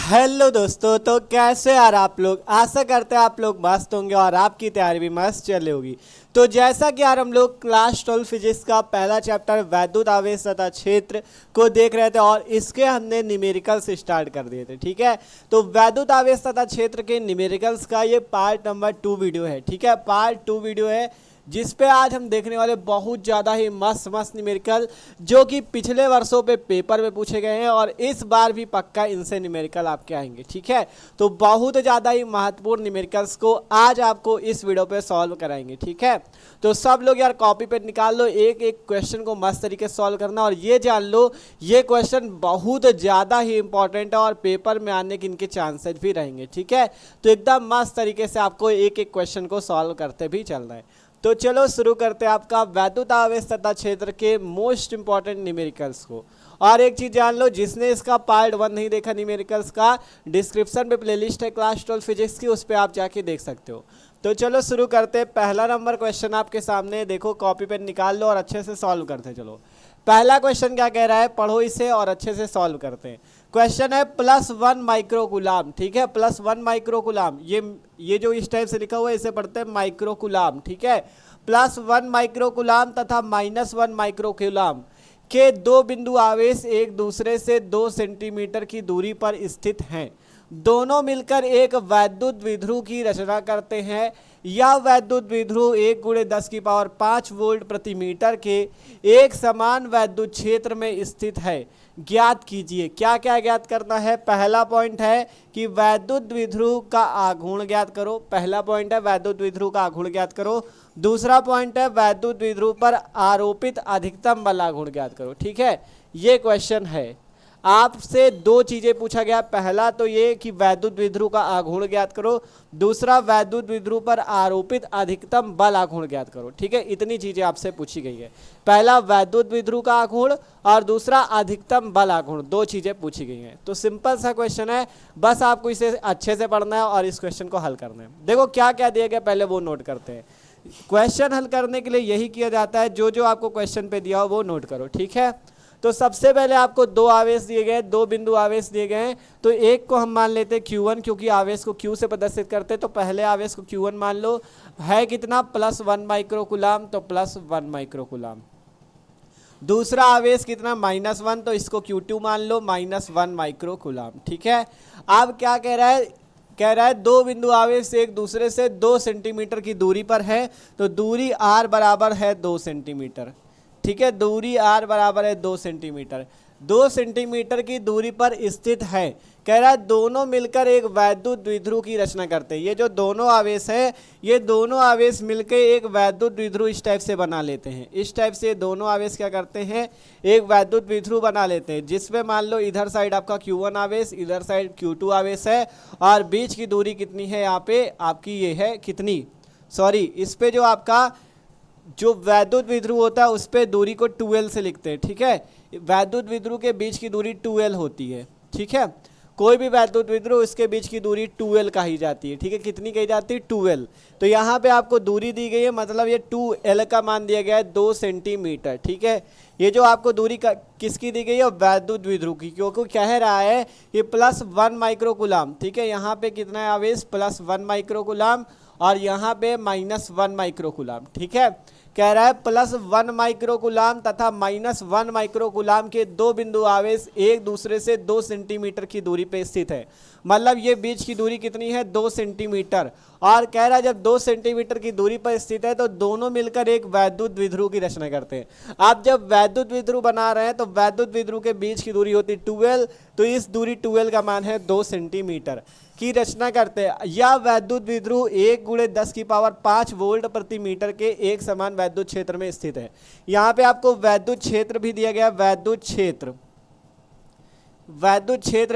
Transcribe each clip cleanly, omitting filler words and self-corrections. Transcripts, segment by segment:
Hello दोस्तों, तो कैसे यार आप लोग। आशा करते हैं आप लोग मस्त होंगे और आपकी तैयारी भी मस्त चल होगी। तो जैसा कि यार हम लोग क्लास 12 फिजिक्स का पहला चैप्टर वैद्युत आवेश तथा क्षेत्र को देख रहे थे और इसके हमने न्यूमेरिकल्स स्टार्ट कर दिए थे। ठीक है, तो वैद्युत आवेश तथा क्षेत्र के न्यूमेरिकल्स का ये पार्ट नंबर 2 वीडियो है। ठीक है, पार्ट 2 वीडियो है जिस पे आज हम देखने वाले बहुत ज़्यादा ही मस्त मस्त न्यूमेरिकल जो कि पिछले वर्षों पे पेपर में पूछे गए हैं और इस बार भी पक्का इनसे न्यूमेरिकल आपके आएंगे। ठीक है, तो बहुत ज़्यादा ही महत्वपूर्ण न्यूमेरिकल्स को आज आपको इस वीडियो पे सॉल्व कराएंगे। ठीक है, तो सब लोग यार कॉपी पे निकाल लो, एक एक क्वेश्चन को मस्त तरीके से सॉल्व करना और ये जान लो ये क्वेश्चन बहुत ज़्यादा ही इंपॉर्टेंट है और पेपर में आने के इनके चांसेस भी रहेंगे। ठीक है, तो एकदम मस्त तरीके से आपको एक एक क्वेश्चन को सॉल्व करते भी चलना है। तो चलो शुरू करते हैं आपका वैद्युत आवेश तथा क्षेत्र के मोस्ट इंपॉर्टेंट न्यूमेरिकल्स को। और एक चीज़ जान लो, जिसने इसका पार्ट 1 नहीं देखा न्यूमेरिकल्स का, डिस्क्रिप्शन पे प्लेलिस्ट है क्लास 12 फिजिक्स की, उस पर आप जाके देख सकते हो। तो चलो शुरू करते हैं। पहला नंबर क्वेश्चन आपके सामने देखो, कॉपी पेन निकाल लो और अच्छे से सॉल्व करते चलो। पहला क्वेश्चन क्या कह रहा है, पढ़ो इसे और अच्छे से सॉल्व करते हैं। क्वेश्चन है +1 माइक्रोकुलाम। ठीक है, +1 माइक्रोकुलाम, ये जो इस टाइप से लिखा हुआ है इसे पढ़ते हैं माइक्रोकुलाम। ठीक है, +1 माइक्रोकुलाम तथा -1 माइक्रोकुलाम के दो बिंदु आवेश एक दूसरे से 2 सेंटीमीटर की दूरी पर स्थित हैं। दोनों मिलकर एक वैद्युत द्विध्रुव की रचना करते हैं। यह वैद्युत द्विध्रुव 1 × 10⁵ वोल्ट प्रति मीटर के एक समान वैद्युत क्षेत्र में स्थित है। ज्ञात कीजिए। क्या क्या ज्ञात करना है। पहला पॉइंट है कि वैद्युत द्विध्रुव का आघूर्ण ज्ञात करो। पहला पॉइंट है वैद्युत द्विध्रुव का आघूर्ण ज्ञात करो। दूसरा पॉइंट है वैद्युत द्विध्रुव पर आरोपित अधिकतम बल आघूर्ण ज्ञात करो। ठीक है, ये क्वेश्चन है। आपसे दो चीजें पूछा गया, पहला तो ये कि वैद्युत द्विध्रुव का आघूर्ण ज्ञात करो, दूसरा वैद्युत द्विध्रुव पर आरोपित अधिकतम बल आघूर्ण ज्ञात करो। ठीक है, इतनी चीजें आपसे पूछी गई है। पहला वैद्युत द्विध्रुव का आघूर्ण और दूसरा अधिकतम बल आघूर्ण, दो चीजें पूछी गई हैं। तो सिंपल सा क्वेश्चन है, बस आपको इसे अच्छे से पढ़ना है और इस क्वेश्चन को हल करना है। देखो क्या क्या दिया गया, पहले वो नोट करते हैं। क्वेश्चन हल करने के लिए यही किया जाता है, जो जो आपको क्वेश्चन पे दिया हो वो नोट करो। ठीक है, तो सबसे पहले आपको दो आवेश दिए गए, दो बिंदु आवेश दिए गए हैं। तो एक को हम मान लेते हैं Q1, क्योंकि आवेश को Q से प्रदर्शित करते हैं। तो पहले आवेश को Q1 मान लो, है कितना +1 माइक्रोकुलाम, तो +1 माइक्रोकुलाम। दूसरा आवेश कितना -1, तो इसको Q2 मान लो, -1 माइक्रोकुलाम। ठीक है, अब क्या कह रहा है दो बिंदु आवेश एक दूसरे से 2 सेंटीमीटर की दूरी पर है। तो दूरी R बराबर है 2 सेंटीमीटर। ठीक है, दूरी R बराबर है 2 सेंटीमीटर। 2 सेंटीमीटर की दूरी पर स्थित है। कह रहा है दोनों मिलकर एक वैद्युत द्विध्रुव की रचना करते हैं। ये जो दोनों आवेश है, ये दोनों आवेश मिलकर एक वैद्युत द्विध्रुव इस टाइप से बना लेते हैं। इस टाइप से दोनों आवेश क्या करते हैं, एक वैद्युत द्विध्रुव बना लेते हैं, जिसमें मान लो इधर साइड आपका Q1 आवेश, इधर साइड Q2 आवेश है और बीच की दूरी कितनी है यहाँ पे आपकी, ये है कितनी, सॉरी, इस पे जो आपका जो वैद्युत द्विध्रुव होता है उस पर दूरी को 2L से लिखते हैं। ठीक है, वैद्युत द्विध्रुव के बीच की दूरी 2L होती है। ठीक है, कोई भी वैद्युत द्विध्रुव इसके बीच की दूरी 2L कही जाती है। ठीक है, कितनी कही जाती है, 2L। तो यहाँ पे आपको दूरी दी गई है, मतलब ये 2L का मान दिया गया है 2 सेंटीमीटर। ठीक है, ये जो आपको दूरी किसकी दी गई है, वैद्युत द्विध्रुव की, क्योंकि कह रहा है कि +1 माइक्रोकुलाम। ठीक है, यहाँ पे कितना है आवेश, +1 माइक्रोकुलाम और यहाँ पे -1 माइक्रोकुलाम। ठीक है, कह रहा है +1 माइक्रोकुलाम तथा -1 माइक्रोकुलाम के दो बिंदु आवेश एक दूसरे से 2 सेंटीमीटर की दूरी पे स्थित है। मतलब ये बीच की दूरी कितनी है, 2 सेंटीमीटर। और कह रहा है जब 2 सेंटीमीटर की दूरी पर स्थित है तो दोनों मिलकर एक वैद्युत द्विध्रुव की रचना करते हैं। आप जब वैद्युत द्विध्रुव बना रहे हैं तो वैद्युत द्विध्रुव के बीच की दूरी होती है 2L, तो इस दूरी 2L का मान है 2 सेंटीमीटर की रचना करते हैं। यह वैद्युत द्विध्रुव 1 × 10⁵ वोल्ट प्रति मीटर के एक समान वैद्युत क्षेत्र में स्थित है। यहाँ पे आपको वैद्युत क्षेत्र भी दिया गया, वैद्युत क्षेत्र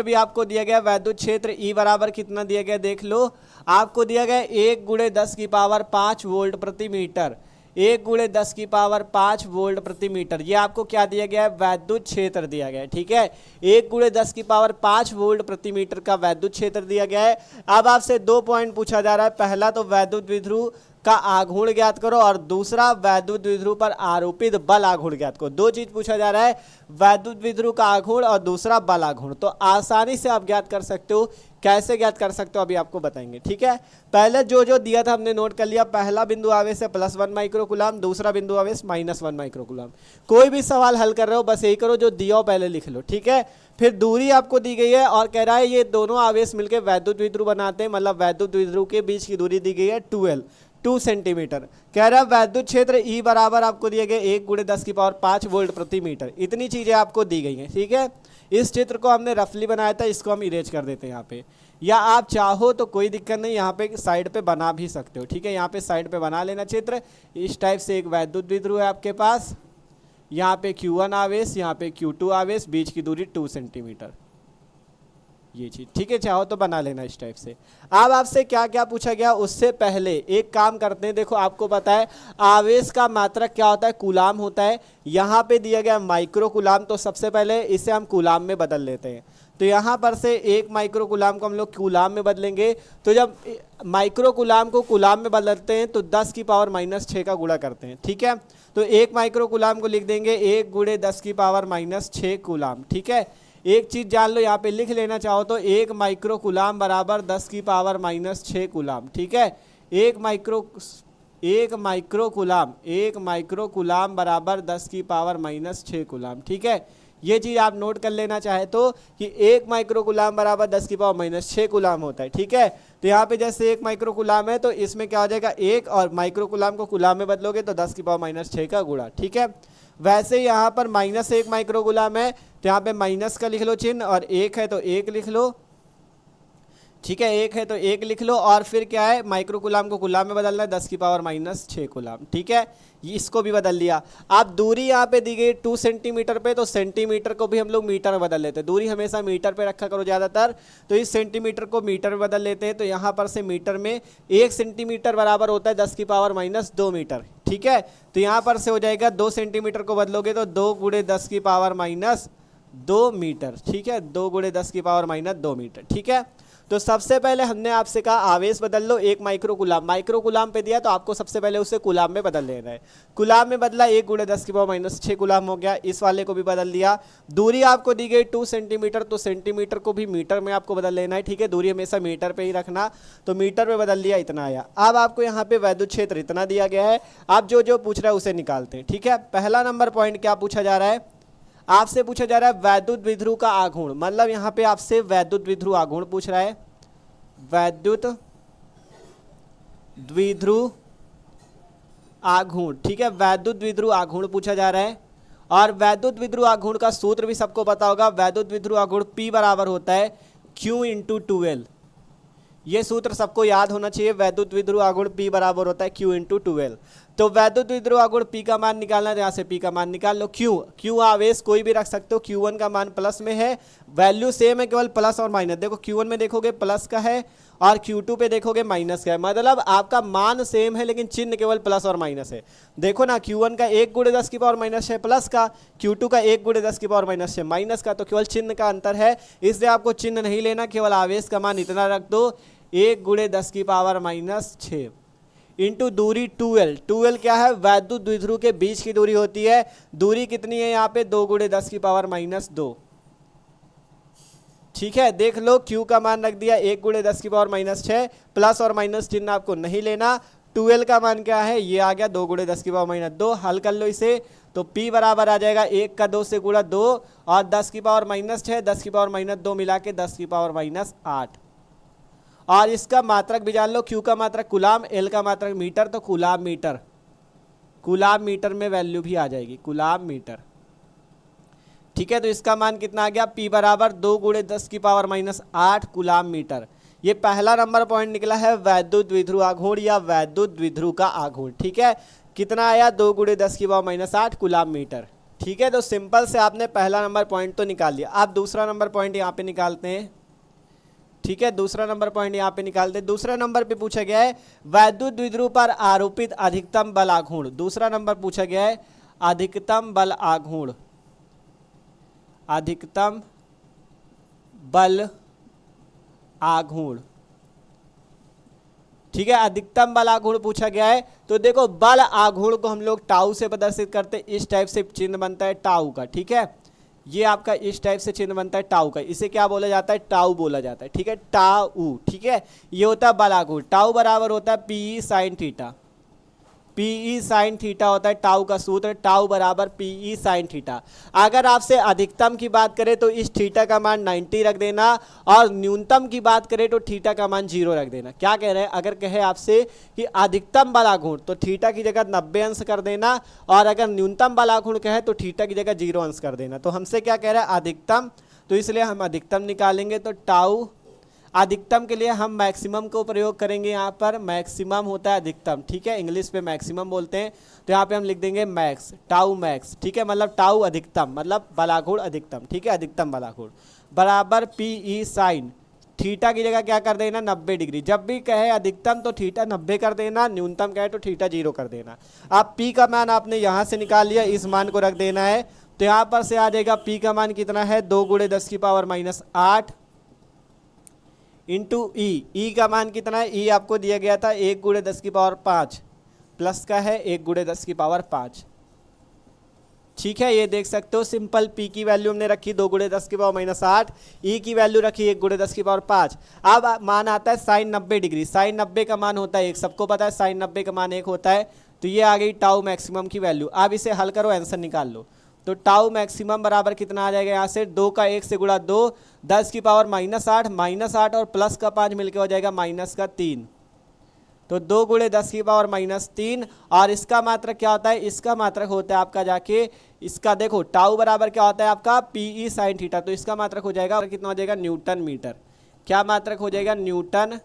भी आपको दिया गया। वैद्युत क्षेत्र E बराबर कितना दिया गया देख लो, आपको दिया गया 1 × 10⁵ वोल्ट प्रति मीटर, 1 × 10⁵ वोल्ट प्रति मीटर। ये आपको क्या दिया गया है, वैद्युत क्षेत्र दिया गया है। ठीक है, 1 × 10⁵ वोल्ट प्रति मीटर का वैद्युत क्षेत्र दिया गया है। अब आपसे दो पॉइंट पूछा जा रहा है। पहला तो वैद्युत द्विध्रुव का आघूर्ण ज्ञात करो और दूसरा वैद्युत द्विध्रुव पर आरोपित बल आघूर्ण ज्ञात करो। दो चीज पूछा जा रहा है, वैद्युत द्विध्रुव का आघूर्ण और दूसरा बल आघूर्ण। तो आसानी से आप ज्ञात कर सकते हो। कैसे ज्ञात कर सकते हो अभी आपको बताएंगे, ठीक है। पहले जो जो दिया था हमने नोट कर लिया। पहला बिंदु आवेश है +1 माइक्रोकूलम, दूसरा बिंदु आवेश -1 माइक्रोकूलम। कोई भी सवाल हल कर रहे हो बस यही करो, जो दिया हो पहले लिख लो, ठीक है। फिर दूरी आपको दी गई है और कह रहा है ये दोनों आवेश मिलकर वैद्युत द्विध्रुव बनाते हैं, मतलब वैद्युत द्विध्रुव के बीच की दूरी दी गई है 2 सेंटीमीटर। कह रहा है वैद्युत क्षेत्र E बराबर आपको दिए गए 1 × 10⁵ वोल्ट प्रति मीटर। इतनी चीजें आपको दी गई हैं, ठीक है। इस चित्र को हमने रफली बनाया था, इसको हम इरेज कर देते हैं यहाँ पे, या आप चाहो तो कोई दिक्कत नहीं, यहाँ पे साइड पे बना भी सकते हो, ठीक है। यहाँ पे साइड पे बना लेना चित्र। इस टाइप से एक वैद्युत द्विध्रुव है आपके पास, यहाँ पे Q1 आवेश, यहाँ पे Q2 आवेश, बीच की दूरी 2 सेंटीमीटर, ये चीज, ठीक है। चाहो तो बना लेना इस टाइप से। अब आपसे क्या क्या पूछा गया उससे पहले एक काम करते हैं। देखो आपको पता है आवेश का मात्रक क्या होता है, कूलाम होता है। यहाँ पे दिया गया माइक्रो कूलाम, तो सबसे पहले इसे हम कूलाम में बदल लेते हैं। तो यहाँ पर से 1 माइक्रो कूलाम को हम लोग कूलाम में बदलेंगे। तो जब माइक्रो कूलाम को कूलाम में बदलते हैं तो 10⁻⁻6 का गुणा करते हैं, ठीक है। तो 1 माइक्रो कूलाम को लिख देंगे 1 × 10⁻⁻6 कूलाम, ठीक है। एक चीज जान लो, यहाँ पे लिख लेना चाहो तो 1 माइक्रो कूलाम बराबर 10⁻⁻6 कूलाम, ठीक है। 1 माइक्रो कूलाम बराबर 10⁻⁻6 कूलाम, ठीक है। ये चीज आप नोट कर लेना चाहे तो कि 1 माइक्रो कूलाम बराबर 10⁻⁻6 कूलाम होता है, ठीक है। तो यहाँ पे जैसे 1 माइक्रो कूलाम है तो इसमें क्या हो जाएगा 1, और माइक्रो कूलाम को कूलाम में बदलोगे तो 10⁻⁻6 का गुणा, ठीक है। वैसे यहाँ पर -1 माइक्रो कूलाम है तो यहाँ पे माइनस का लिख लो चिन्ह, और 1 है तो 1 लिख लो, ठीक है। 1 है तो 1 लिख लो, और फिर क्या है माइक्रो कूलाम को कूलाम में बदलना है 10⁻⁻6 कूलाम, ठीक है। इसको भी बदल लिया। अब दूरी यहाँ पे दी गई 2 सेंटीमीटर पे, तो सेंटीमीटर को भी हम लोग मीटर में बदल लेते हैं। दूरी हमेशा मीटर पे रखा करो ज़्यादातर, तो इस सेंटीमीटर को मीटर में बदल लेते हैं। तो यहाँ पर से मीटर में 1 सेंटीमीटर बराबर होता है 10⁻⁻2 मीटर, ठीक है। तो यहाँ पर से हो जाएगा 2 सेंटीमीटर को बदलोगे तो 2 × 10⁻2 मीटर, ठीक है। 2 × 10⁻2 मीटर, ठीक है। तो सबसे पहले हमने आपसे कहा आवेश बदल लो 1 माइक्रो कूलाम पे दिया तो आपको सबसे पहले उसे कूलाम में बदल लेना है। कूलाम में बदला 1 × 10⁻⁻6 कूलाम हो गया। इस वाले को भी बदल दिया। दूरी आपको दी गई 2 सेंटीमीटर, तो सेंटीमीटर को भी मीटर में आपको बदल लेना है, ठीक है। दूरी हमेशा मीटर पे ही रखना, तो मीटर में बदल दिया, इतना आया। अब आपको यहाँ पे वैद्युत क्षेत्र इतना दिया गया है। आप जो जो पूछ रहा है उसे निकालते हैं, ठीक है। पहला नंबर पॉइंट क्या पूछा जा रहा है, आपसे पूछा जा रहा है वैद्युत द्विध्रुव का आघूर्ण, मतलब यहाँ पे आपसे वैद्युत द्विध्रुव आघूर्ण पूछ रहा है। वैद्युत द्विध्रुव आघूर्ण, ठीक है। वैद्युत द्विध्रुव आघूर्ण पूछा जा रहा है। और वैद्युत द्विध्रुव आघूर्ण का सूत्र भी सबको पता होगा। वैद्युत द्विध्रुव आघूर्ण P बराबर होता है Q × 2L। ये सूत्र सबको याद होना चाहिए। वैद्युत द्विध्रुव आघूर्ण P बराबर होता है Q × 2L। तो वैद्युत द्विध्रुव आघूर्ण P का मान निकालना है, यहाँ से P का मान निकाल लो। Q आवेश कोई भी रख सकते हो। Q1 का मान प्लस में है, वैल्यू सेम है, केवल प्लस और माइनस। देखो Q1 में देखोगे प्लस का है और Q2 पे देखोगे माइनस का है, मतलब आपका मान सेम है लेकिन चिन्ह केवल प्लस और माइनस है। देखो ना, Q1 का 1 × 10⁻⁻6 प्लस का, Q2 का 1 × 10⁻⁻6 माइनस का, तो केवल चिन्ह का अंतर है। इसलिए आपको चिन्ह नहीं लेना, केवल आवेश का मान इतना रख दो 1 × 10⁻⁻6 इंटू दूरी 2L। 2L क्या है, वैद्युत द्विध्रुव के बीच की दूरी होती है। दूरी कितनी है यहाँ पे 2 × 10⁻⁻2, ठीक है। देख लो Q का मान रख दिया 1 × 10⁻⁻6, प्लस और माइनस चिन्ह आपको नहीं लेना। 2L का मान क्या है, ये आ गया 2 × 10⁻2। हल कर लो इसे तो P बराबर आ जाएगा 1 का 2 से गुणा 2 और 10⁻⁻6, 10⁻2 मिला के 10⁻8। और इसका मात्रक भी जान लो, Q का मात्रक कूलाम, L का मात्रक मीटर, तो कूलाम मीटर में वैल्यू भी आ जाएगी, कूलाम मीटर, ठीक है। तो इसका मान कितना आ गया, P बराबर 2 × 10⁻8 कूलाम मीटर। ये पहला नंबर पॉइंट निकला है वैद्युत द्विध्रुव आघूर्ण या वैद्युत द्विध्रुव का आघूर्ण, ठीक है। कितना आया 2 × 10⁻8 कूलाम मीटर, ठीक है। तो सिंपल से आपने पहला नंबर पॉइंट तो निकाल लिया। आप दूसरा नंबर पॉइंट यहाँ पे निकालते हैं, ठीक है। दूसरा नंबर पॉइंट यहाँ पे निकालते हैं। दूसरा नंबर पे पूछा गया है वैद्युत द्विध्रुव पर आरोपित अधिकतम बल आघूर्ण। दूसरा नंबर पूछा गया है अधिकतम बल आघूर्ण, अधिकतम बल आघूर्ण, ठीक है। अधिकतम बल आघूर्ण पूछा गया है, तो देखो बल आघूर्ण को हम लोग टाउ से प्रदर्शित करते हैं। इस टाइप से चिन्ह बनता है टाउ का, ठीक है। ये आपका इस टाइप से चिन्ह बनता है टाउ का, इसे क्या बोला जाता है, टाउ बोला जाता है, ठीक है, टाउ, ठीक है। ये होता है बल आघूर्ण। टाउ बराबर होता है PE sine theta. PE sine theta होता है टाउ का सूत्र, टाउ बराबर पीई साइन थीटा। अगर आपसे अधिकतम की बात करें तो इस थीटा का मान 90 रख देना, और न्यूनतम की बात करें तो थीटा का मान 0 रख देना। क्या कह रहे हैं, अगर कहे आपसे कि अधिकतम बल आघूर्ण तो थीटा की जगह 90 अंश कर देना, और अगर न्यूनतम बल आघूर्ण कहे तो थीटा की जगह 0 अंश कर देना। तो हमसे क्या कह रहा है, अधिकतम, तो इसलिए हम अधिकतम निकालेंगे। तो टाउ अधिकतम के लिए हम मैक्सिमम को प्रयोग करेंगे। यहाँ पर मैक्सिमम होता है अधिकतम, ठीक है, इंग्लिश पे मैक्सिमम बोलते हैं, तो यहाँ पे हम लिख देंगे मैक्स, टाउ मैक्स, ठीक है, मतलब टाउ अधिकतम मतलब बल आघूर्ण अधिकतम, ठीक है, अधिकतम बल आघूर्ण बराबर पीई साइन थीटा की जगह क्या कर देना, 90 डिग्री। जब भी कहे अधिकतम तो थीटा 90 कर देना, न्यूनतम कहे तो थीटा 0 कर देना। अब पी का मान आपने यहाँ से निकाल लिया, इस मान को रख देना है, तो यहाँ पर से आ जाएगा पी का मान कितना है, 2 × 10⁻⁸ इंटू ई का मान कितना है, ई आपको दिया गया था 1 × 10⁵ प्लस का है 1 × 10⁵, ठीक है। ये देख सकते हो सिंपल, पी की वैल्यू हमने रखी 2 × 10⁻⁸, ई की वैल्यू रखी 1 × 10⁵। अब मान आता है साइन 90 डिग्री, साइन 90 का मान होता है 1, सबको पता है साइन 90 का मान 1 होता है। तो ये आ गई टाउ मैक्सिमम की वैल्यू। अब इसे हल करो, आंसर निकाल लो। तो टाउ मैक्सिमम बराबर कितना आ जाएगा, यहाँ से 2 का 1 से गुणा 2 10⁻⁻8 -8 और प्लस का 5 मिलकर हो जाएगा -3। तो 2 × 10⁻³ और इसका मात्रक क्या होता है, इसका मात्रक होता है आपका जाके इसका देखो टाउ बराबर क्या होता है आपका पीई साइन थीटा। तो इसका मात्रक हो जाएगा कितना हो जाएगा, न्यूटन मीटर। क्या मात्रक हो जाएगा, न्यूटन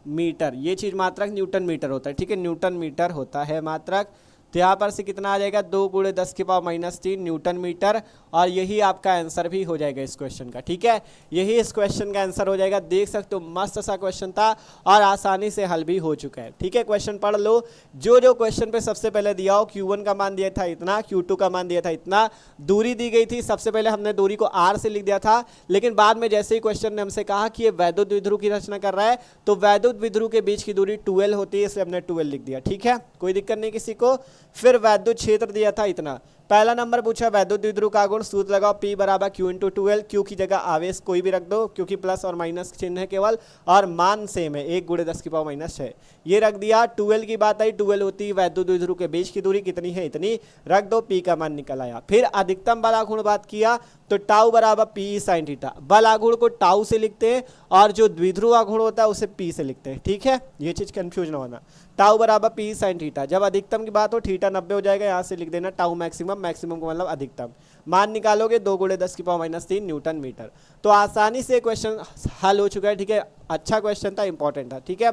मीटर। ये चीज़ मात्रक न्यूटन मीटर होता है, ठीक है, न्यूटन मीटर होता है मात्रक। तो यहाँ पर से कितना आ जाएगा, 2 × 10⁻³ न्यूटन मीटर, और यही आपका आंसर भी हो जाएगा इस क्वेश्चन का, ठीक है, यही इस क्वेश्चन का आंसर हो जाएगा। देख सकते हो मस्त सा क्वेश्चन था और आसानी से हल भी हो चुका है, ठीक है। क्वेश्चन पढ़ लो, जो क्वेश्चन पे सबसे पहले दिया हो, Q1 का मान दिया था इतना, Q2 का मान दिया था इतना, दूरी दी गई थी, सबसे पहले हमने दूरी को R से लिख दिया था, लेकिन बाद में जैसे ही क्वेश्चन ने हमसे कहा कि ये वैद्युत द्विध्रुव की रचना कर रहा है, तो वैद्युत द्विध्रुव के बीच की दूरी 12 होती है, इसलिए हमने 12 लिख दिया, ठीक है, कोई दिक्कत नहीं किसी को। फिर वैद्युत क्षेत्र दिया था इतना। पहला नंबर पूछा वैद्युत द्विध्रुव का आघूर्ण, सूत्र लगाओ P बराबर Q × 12, Q की जगह आवेश कोई भी रख दो क्योंकि प्लस और माइनस चिन्ह है केवल, और मान सेम है 1 × 10⁻⁻6, ये रख दिया। 12 की बात आई, 12 होती है वैद्युत द्विध्रुव के बीच की दूरी, कितनी है, इतनी रख दो, P का मान निकल आया। फिर अधिकतम बल आघूर्ण बात किया, तो टाउ बराबर पीई साइन थीटा। बल आघूर्ण को टाउ से लिखते हैं और जो द्विध्रुव आघूर्ण होता है उसे P से लिखते हैं, ठीक है, ये चीज कंफ्यूज ना होना। टाउ बराबर पी साइन थीटा, जब अधिकतम की बात हो थीटा 90 हो जाएगा, यहाँ से लिख देना टाउ मैक्सिमम, मैक्सिमम को मतलब अधिकतम। मान निकालोगे 2 × 10⁻³ न्यूटन मीटर। तो आसानी से क्वेश्चन हल हो चुका है, ठीक है, अच्छा क्वेश्चन था, इंपॉर्टेंट था, ठीक है।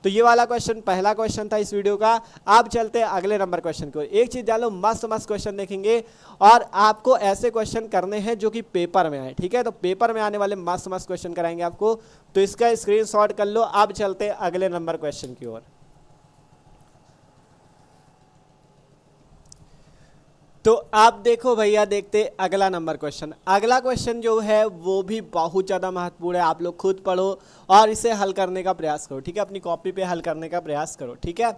तो ये वाला क्वेश्चन पहला क्वेश्चन था इस वीडियो का। अब चलते हैं अगले नंबर क्वेश्चन की ओर। एक चीज जान लो, मस्त मस्त क्वेश्चन देखेंगे और आपको ऐसे क्वेश्चन करने हैं जो कि पेपर में आए, ठीक है, तो पेपर में आने वाले मस्त मस्त क्वेश्चन कराएंगे आपको, तो इसका स्क्रीनशॉट कर लो। अब चलते हैं अगले नंबर क्वेश्चन की ओर। तो आप देखो भैया, देखते अगला नंबर क्वेश्चन। अगला क्वेश्चन जो है वो भी बहुत ज़्यादा महत्वपूर्ण है, आप लोग खुद पढ़ो और इसे हल करने का प्रयास करो, ठीक है, अपनी कॉपी पे हल करने का प्रयास करो, ठीक है।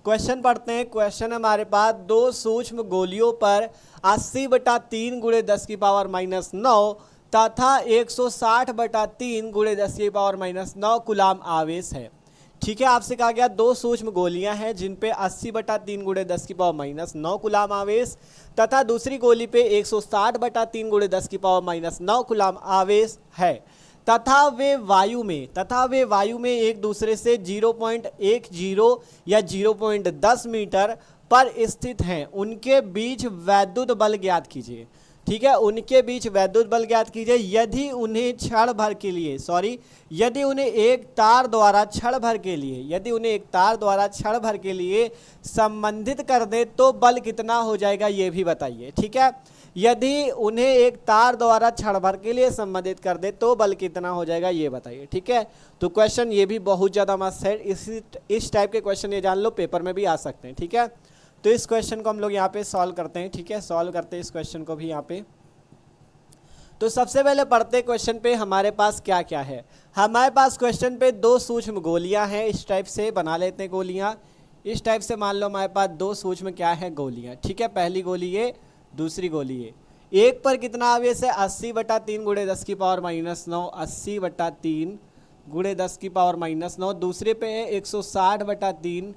क्वेश्चन पढ़ते हैं। क्वेश्चन हमारे पास, 2 सूक्ष्म गोलियों पर 80/3 × 10⁻⁻9 तथा 160/3 × 10⁻⁻9 कूलाम आवेश है, ठीक है। आपसे कहा गया 2 सूक्ष्म गोलियां हैं जिन पे 80/3 × 10⁻⁻9 कूलाम आवेश तथा दूसरी गोली पे 160/3 × 10⁻⁻9 कूलाम आवेश है, तथा वे वायु में एक दूसरे से 0.10 या 0.10 मीटर पर स्थित हैं। उनके बीच वैद्युत बल ज्ञात कीजिए, ठीक है, उनके बीच वैद्युत बल ज्ञात कीजिए। यदि उन्हें एक तार द्वारा क्षण भर के लिए संबंधित कर दे तो बल कितना हो जाएगा, ये भी बताइए, ठीक है। यदि उन्हें एक तार द्वारा क्षण भर के लिए संबंधित कर दे तो बल कितना हो जाएगा, ये बताइए, ठीक है। तो क्वेश्चन ये भी बहुत ज़्यादा मस्त है, इस टाइप के क्वेश्चन ये जान लो पेपर में भी आ सकते हैं, ठीक है। तो इस क्वेश्चन को हम लोग यहाँ पे सॉल्व करते हैं, ठीक है, सॉल्व करते हैं इस क्वेश्चन को भी यहाँ पे। तो सबसे पहले पढ़ते क्वेश्चन पे हमारे पास क्या क्या है। हमारे पास क्वेश्चन पे दो सूक्ष्म गोलियां हैं, इस टाइप से बना लेते हैं गोलियां। इस टाइप से मान लो हमारे पास दो सूक्ष्म क्या है गोलियां, ठीक है। पहली गोली ये, दूसरी गोली ये। एक पर कितना आवेश है 80/3 गुणे 10 की पावर -9, 80/3 गुणे 10 की पावर -9। दूसरे पे है 160/3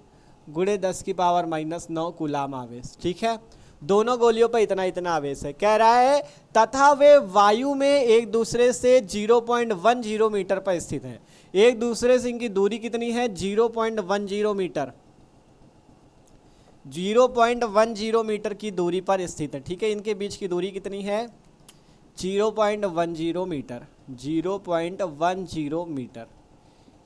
गुणे 10 की पावर -9 कूलाम आवेश, ठीक है। दोनों गोलियों पर इतना इतना आवेश है। कह रहा है तथा वे वायु में एक दूसरे से 0.10 मीटर पर स्थित हैं। एक दूसरे से इनकी दूरी कितनी है 0.10 मीटर, 0.10 मीटर की दूरी पर स्थित है, ठीक है। इनके बीच की दूरी कितनी है 0.10 मीटर, 0.10 मीटर।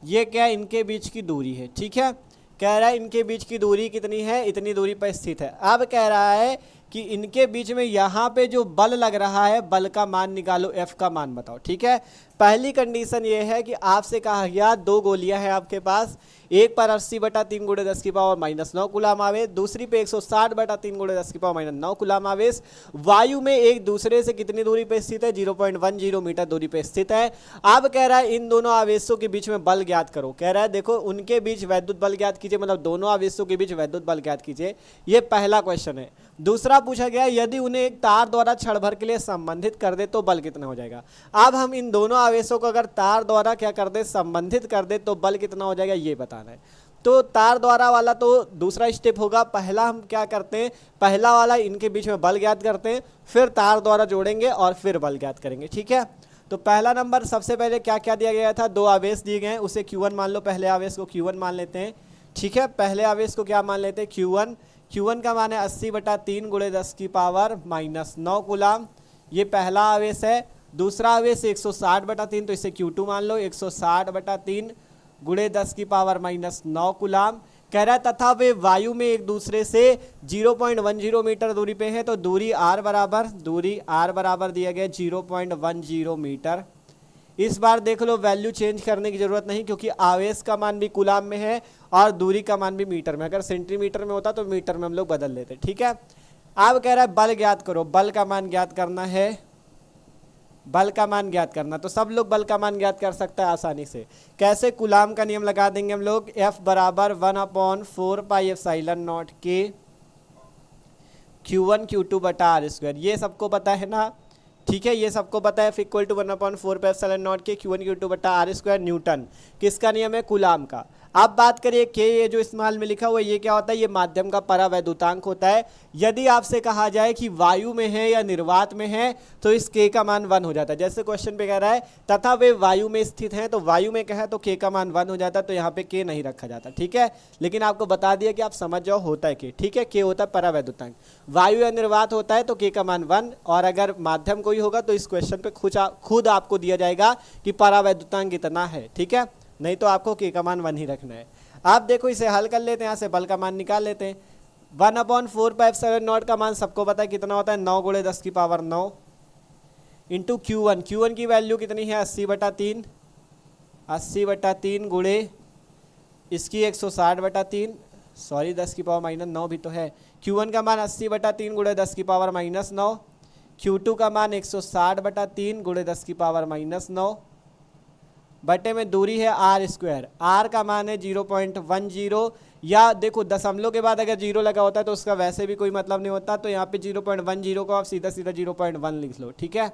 ये क्या इनके बीच की दूरी है, ठीक है। कह रहा है इनके बीच की दूरी कितनी है, इतनी दूरी पर स्थित है। अब कह रहा है कि इनके बीच में यहाँ पे जो बल लग रहा है, बल का मान निकालो, F का मान बताओ, ठीक है। पहली कंडीशन ये है कि आपसे कहा गया दो गोलियां हैं आपके पास, एक पर 80/3 गुणे 10 की पावर -9 कूलाम आवेश, दूसरी पे 160/3 गुणे 10 की पावर -9 कूलाम आवेश। वायु में एक दूसरे से कितनी दूरी पे स्थित है 0.10 मीटर दूरी पे स्थित है। अब कह रहा है इन दोनों आवेशों के बीच में बल ज्ञात करो। कह रहा है देखो उनके बीच वैद्युत बल ज्ञात कीजिए, मतलब दोनों आवेशों के बीच वैद्युत बल ज्ञात कीजिए। ये पहला क्वेश्चन है। दूसरा पूछा गया यदि उन्हें एक तार द्वारा क्षण भर के लिए संबंधित कर दे तो बल कितना हो जाएगा। अब हम इन दोनों आवेशों को अगर तार द्वारा क्या कर दे संबंधित कर दे तो बल कितना हो जाएगा ये बताना है। तो तार द्वारा वाला तो दूसरा स्टेप होगा। पहला हम क्या करते हैं, पहला वाला इनके बीच में बल ज्ञात करते हैं, फिर तार द्वारा जोड़ेंगे और फिर बल ज्ञात करेंगे, ठीक है। तो पहला नंबर सबसे पहले क्या क्या दिया गया था, दो आवेश दिए गए हैं, उसे Q1 मान लो। पहले आवेश को Q1 मान लेते हैं, ठीक है। पहले आवेश को क्या मान लेते हैं Q1। Q1 का मान है 80/3 गुणे 10 की पावर -9 कूलाम, ये पहला आवेश है। दूसरा आवेश 160/3, तो इसे Q2 मान लो, 160/3 गुणे 10 की पावर -9 कूलाम। कह रहा है तथा वे वायु में एक दूसरे से 0.10 मीटर दूरी पे है, तो दूरी R बराबर दिया गया 0.10 मीटर। इस बार देख लो वैल्यू चेंज करने की जरूरत नहीं, क्योंकि आवेश का मान भी कूलाम में है और दूरी का मान भी मीटर में। अगर सेंटीमीटर में होता तो मीटर में हम लोग बदल लेते, ठीक है। अब कह रहा है बल ज्ञात करो, बल का मान ज्ञात करना है, बल का मान ज्ञात करना। तो सब लोग बल का मान ज्ञात कर सकता है आसानी से। कैसे, कूलाम का नियम लगा देंगे हम लोग, F बराबर 1/4πε0 के Q1 Q2/r²। ये सबको पता है ना, ठीक है, ये सबको पता है। इक्वल टू 1/4πε0 के Q1 Q2/r² न्यूटन। किसका नियम है, कूलाम का। अब बात करिए के, ये जो इस्तेमाल में लिखा हुआ है ये क्या होता है, ये माध्यम का परावैद्युतांक होता है। यदि आपसे कहा जाए कि वायु में है या निर्वात में है तो इस के का मान 1 हो जाता है। जैसे क्वेश्चन पे कह रहा है तथा वे वायु में स्थित हैं, तो वायु में कहे तो के का मान 1 हो जाता है, तो यहाँ पे के नहीं रखा जाता, ठीक है। लेकिन आपको बता दिया कि आप समझ जाओ होता है के, ठीक है। के होता है परावैद्युतांक, वायु या निर्वात होता है तो के का मान 1, और अगर माध्यम कोई होगा तो इस क्वेश्चन पे खुद आपको दिया जाएगा कि परावैद्युतांक कितना है, ठीक है। नहीं तो आपको के का मान 1 ही रखना है। आप देखो इसे हल कर लेते हैं, यहाँ से बल का मान निकाल लेते हैं। 1/4πε0 का मान सबको पता है कितना होता है, 9 गुणे 10 की पावर 9 इंटू Q1। Q1 की वैल्यू कितनी है 80/3, 80/3 गुणे इसकी 160/3, सॉरी 10 की पावर -9 भी तो है। Q1 का मान 80/3 गुणे 10 की पावर -9, Q2 का मान 160/3 गुणे 10 की पावर -9, बटे में दूरी है R²। R का मान है 0.10, या देखो दशमलव के बाद अगर 0 लगा होता है तो उसका वैसे भी कोई मतलब नहीं होता, तो यहाँ पे 0.10 को आप सीधा 0.1 लिख लो, ठीक है।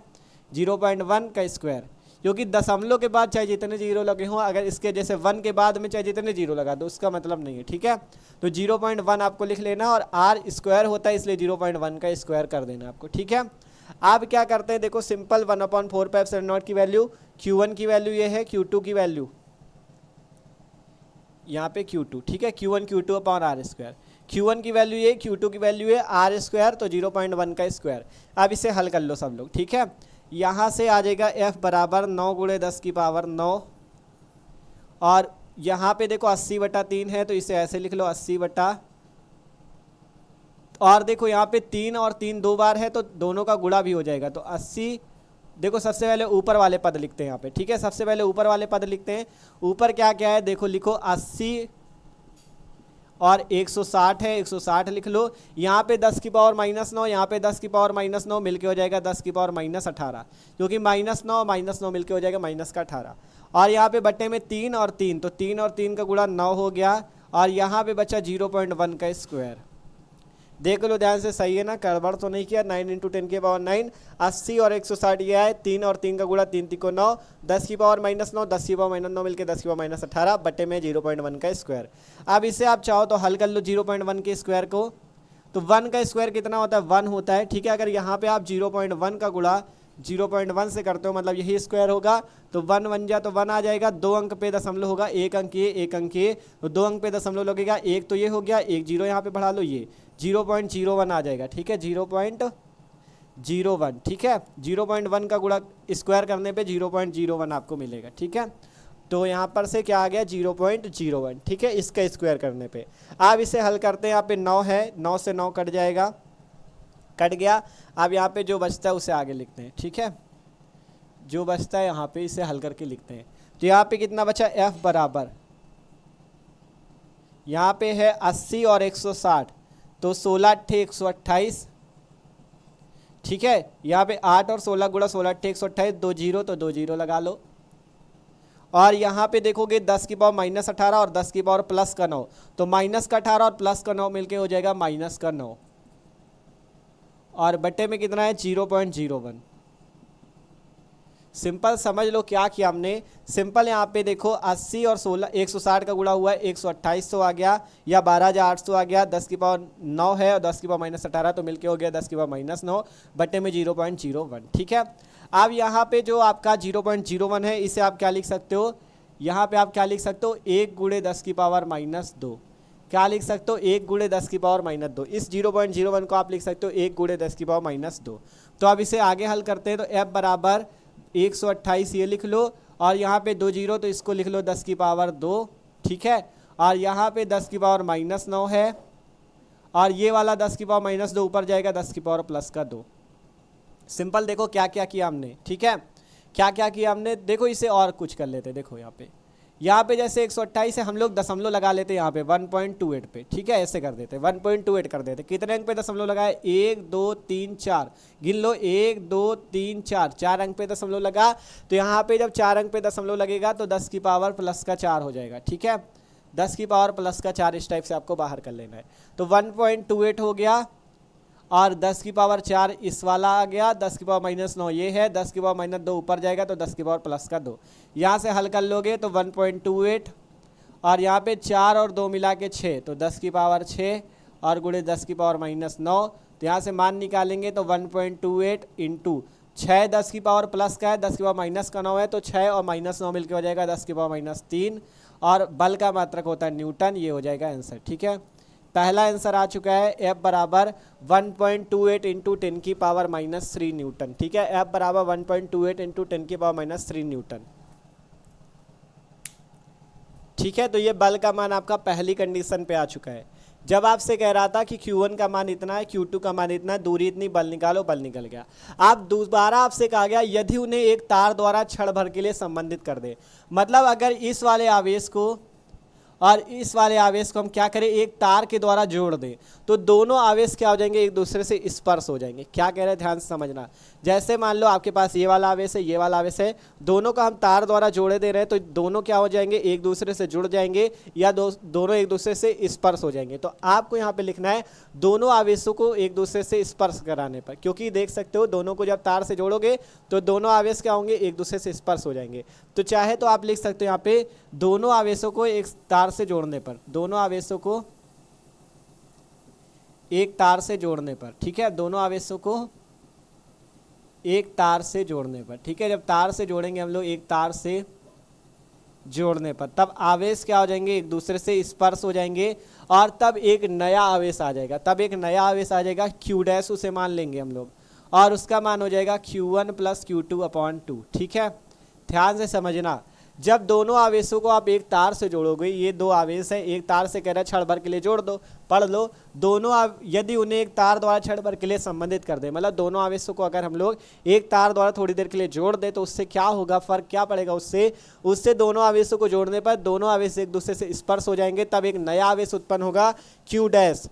0.1 का स्क्वायर, क्योंकि दशमलव के बाद चाहे जितने 0 लगे हों, अगर इसके जैसे 1 के बाद में चाहे जितने 0 लगा दो उसका मतलब नहीं है, ठीक है। तो 0.1 आपको लिख लेना, और R² होता है इसलिए 0.1 का स्क्वायर कर देना आपको, ठीक है। आप क्या करते हैं, देखो सिंपल 1/4πε0 की वैल्यू, Q1 की वैल्यू ये है, Q2 की वैल्यू यहाँ पे Q2, ठीक है। Q1 Q2/r², Q1 की वैल्यू ये, Q2 की वैल्यू है R², तो 0.1 का स्क्वायर। अब इसे हल कर लो सब लोग, ठीक है। यहाँ से आ जाएगा F बराबर 9 गुणे 10 की पावर 9, और यहाँ पे देखो 80/3 है तो इसे ऐसे लिख लो 80, और देखो यहाँ पे 3 और 3 दो बार है तो दोनों का गुणा भी हो जाएगा, तो 80। देखो सबसे पहले ऊपर वाले पद लिखते हैं यहाँ पे, ठीक है। सबसे पहले ऊपर वाले पद लिखते हैं। ऊपर क्या क्या है देखो, लिखो 80 और 160 है, 160 लिख लो। यहाँ पे 10 की पावर -9, यहाँ पे 10 की पावर -9 मिलके हो जाएगा 10 की पावर -18, क्योंकि -9 मिलके हो जाएगा -18। और यहाँ पे बट्टे में 3 और 3, तो 3 और 3 का गुणा 9 हो गया, और यहाँ पे बचा 0.1 का स्क्वायर। देख लो ध्यान से, सही है ना, गड़बड़ तो नहीं किया। 9 × 10 की पावर 9, 80 और 160 ये है, 3 और 3 का गुणा 3 3 को 9, 10 की पावर -9, 10 की पावर -9 मिलकर 10 की पावर -18, बट्टे में 0.1 का स्क्वायर। अब इसे आप चाहो तो हल कर लो 0.1 के स्क्वायर को, तो 1 का स्क्वायर कितना होता है, 1 होता है, ठीक है। अगर यहाँ पे आप 0.1 का गुणा 0.1 से करते हो, मतलब यही स्क्वायर होगा, तो 1 1 जा तो 1 आ जाएगा, 2 अंक पे दशमलव होगा, 1 अंक ये 1 अंक ये, तो 2 अंक पे दशमलव लगेगा, एक तो ये हो गया, एक 0 यहाँ पे बढ़ा लो, ये 0.01 आ जाएगा, ठीक है, 0.01, ठीक है। 0.1 का गुणा स्क्वायर करने पे 0.01 आपको मिलेगा, ठीक है। तो यहाँ पर से क्या आ गया, 0.01, ठीक है, इसका स्क्वायर करने पे। अब इसे हल करते हैं, यहाँ पे 9 है, 9 से 9 कट जाएगा, कट गया। अब यहाँ पे जो बचता है उसे आगे लिखते हैं, ठीक है, जो बचता है यहाँ पे इसे हल करके लिखते हैं। तो यहाँ पे कितना बचा, f बराबर, यहाँ पे है 80 और 160, तो 16 × 128, ठीक है। यहाँ पे 8 और 16 गुणा 16 × 128, 2 0, तो 2 0 लगा लो। और यहाँ पे देखोगे 10 की पावर -18 और 10 की पावर +9, तो -18 और +9 मिलके हो जाएगा -9, और बट्टे में कितना है 0.01। सिंपल समझ लो क्या किया हमने, सिंपल यहाँ पे देखो 80 और 16 160 का गुणा हुआ है, 128 आ गया, या 12,800 आ गया, 10 की पावर 9 है और 10 की पावर -18, तो मिलके हो गया 10 की पावर -9, बट्टे में 0.01, ठीक है। अब यहाँ पे जो आपका 0.01 है, इसे आप क्या लिख सकते हो, यहाँ पे आप क्या लिख सकते हो, 1 × 10 की पावर -2, क्या लिख सकते हो, 1 × 10 की पावर -2, इस 0.01 को आप लिख सकते हो 1 × 10 की पावर -2। तो अब इसे आगे हल करते हैं, तो f बराबर 128 ये लिख लो, और यहाँ पे 2 0, तो इसको लिख लो 10 की पावर 2, ठीक है। और यहाँ पे 10 की पावर -9 है, और ये वाला 10 की पावर -2 ऊपर जाएगा 10 की पावर +2। सिंपल देखो क्या क्या किया हमने, ठीक है, क्या क्या किया हमने। देखो इसे और कुछ कर लेते, देखो यहाँ पे जैसे 128 है, हम लोग दशमलव लगा लेते हैं यहाँ पे 1.28 पे, ठीक है, ऐसे कर देते 1.28 कर देते। कितने अंक पे दशमलव लगाए, 1 2 3 4, गिन लो 1 2 3 4, 4 अंक पे दशमलव लगा। तो यहाँ पे जब 4 अंक पे दशमलव लगेगा तो 10 की पावर +4 हो जाएगा, ठीक है, 10 की पावर +4 इस टाइप से आपको बाहर कर लेना है। तो 1.28 हो गया, और 10 की पावर 4 इस वाला आ गया, 10 की पावर -9 ये है, 10 की पावर -2 ऊपर जाएगा, तो 10 की पावर +2, यहाँ से हल कर लोगे तो 1.28, और यहाँ पे 4 और 2 मिला के 6, तो 10 की पावर 6 और गुणे 10 की पावर -9, तो यहाँ से मान निकालेंगे तो 1.28 × 6, 10 की पावर प्लस का है, 10 की पावर -9 है, तो 6 और -9 मिलकर हो जाएगा 10 की पावर -3, और बल का मात्रक होता है न्यूटन, ये हो जाएगा आंसर, ठीक है। पहला आंसर आ चुका है, f बराबर 1.28 × 10 की पावर -3 न्यूटन, ठीक है, f बराबर 1.28 × 10 की पावर -3 न्यूटन, ठीक है। तो ये बल का मान आपका पहली कंडीशन पे आ चुका है। जब आपसे कह रहा था कि Q1 का मान इतना है, Q2 का मान इतना है, दूरी इतनी, बल निकालो, बल निकल गया। अब दोबारा आपसे कहा गया यदि उन्हें एक तार द्वारा क्षण भर के लिए संबंधित कर दे, मतलब अगर इस वाले आवेश को और इस वाले आवेश को हम क्या करें, एक तार के द्वारा जोड़ दें, तो दोनों आवेश क्या हो जाएंगे, एक दूसरे से स्पर्श हो जाएंगे। क्या कह रहे हैं, ध्यान से समझना। जैसे मान लो आपके पास ये वाला आवेश है, ये वाला आवेश है, दोनों का हम तार द्वारा जोड़े दे रहे हैं, तो दोनों क्या हो जाएंगे, एक दूसरे से जुड़ जाएंगे, या दोनों एक दूसरे से स्पर्श हो जाएंगे। तो आपको यहाँ पे लिखना है दोनों आवेशों को एक दूसरे से स्पर्श कराने पर, क्योंकि देख सकते हो दोनों को जब तार से जोड़ोगे तो दोनों आवेश क्या होंगे, एक दूसरे से स्पर्श हो जाएंगे। तो चाहे तो आप लिख सकते हो यहाँ पे दोनों आवेशों को एक तार से जोड़ने पर, दोनों आवेशों को एक तार से जोड़ने पर, ठीक है, दोनों आवेशों को एक तार से जोड़ने पर, ठीक है। जब तार से जोड़ेंगे हम लोग, एक तार से जोड़ने पर, तब आवेश क्या हो जाएंगे, एक दूसरे से स्पर्श हो जाएंगे, और तब एक नया आवेश आ जाएगा, तब एक नया आवेश आ जाएगा Q' उसे मान लेंगे हम लोग, और उसका मान हो जाएगा Q1 + Q2/2, ठीक है। ध्यान से समझना, जब दोनों आवेशों को आप एक तार से जोड़ोगे, ये दो आवेश है, एक तार से कह रहा है क्षण भर के लिए जोड़ दो, पढ़ लो। यदि उन्हें एक तार द्वारा क्षण भर के लिए संबंधित कर दे, मतलब दोनों आवेशों को अगर हम लोग एक तार द्वारा थोड़ी देर के लिए जोड़ दे तो उससे क्या होगा, फर्क क्या पड़ेगा उससे दोनों आवेशों को जोड़ने पर दोनों आवेश एक दूसरे से स्पर्श हो जाएंगे, तब एक नया आवेश उत्पन्न होगा Q डैश,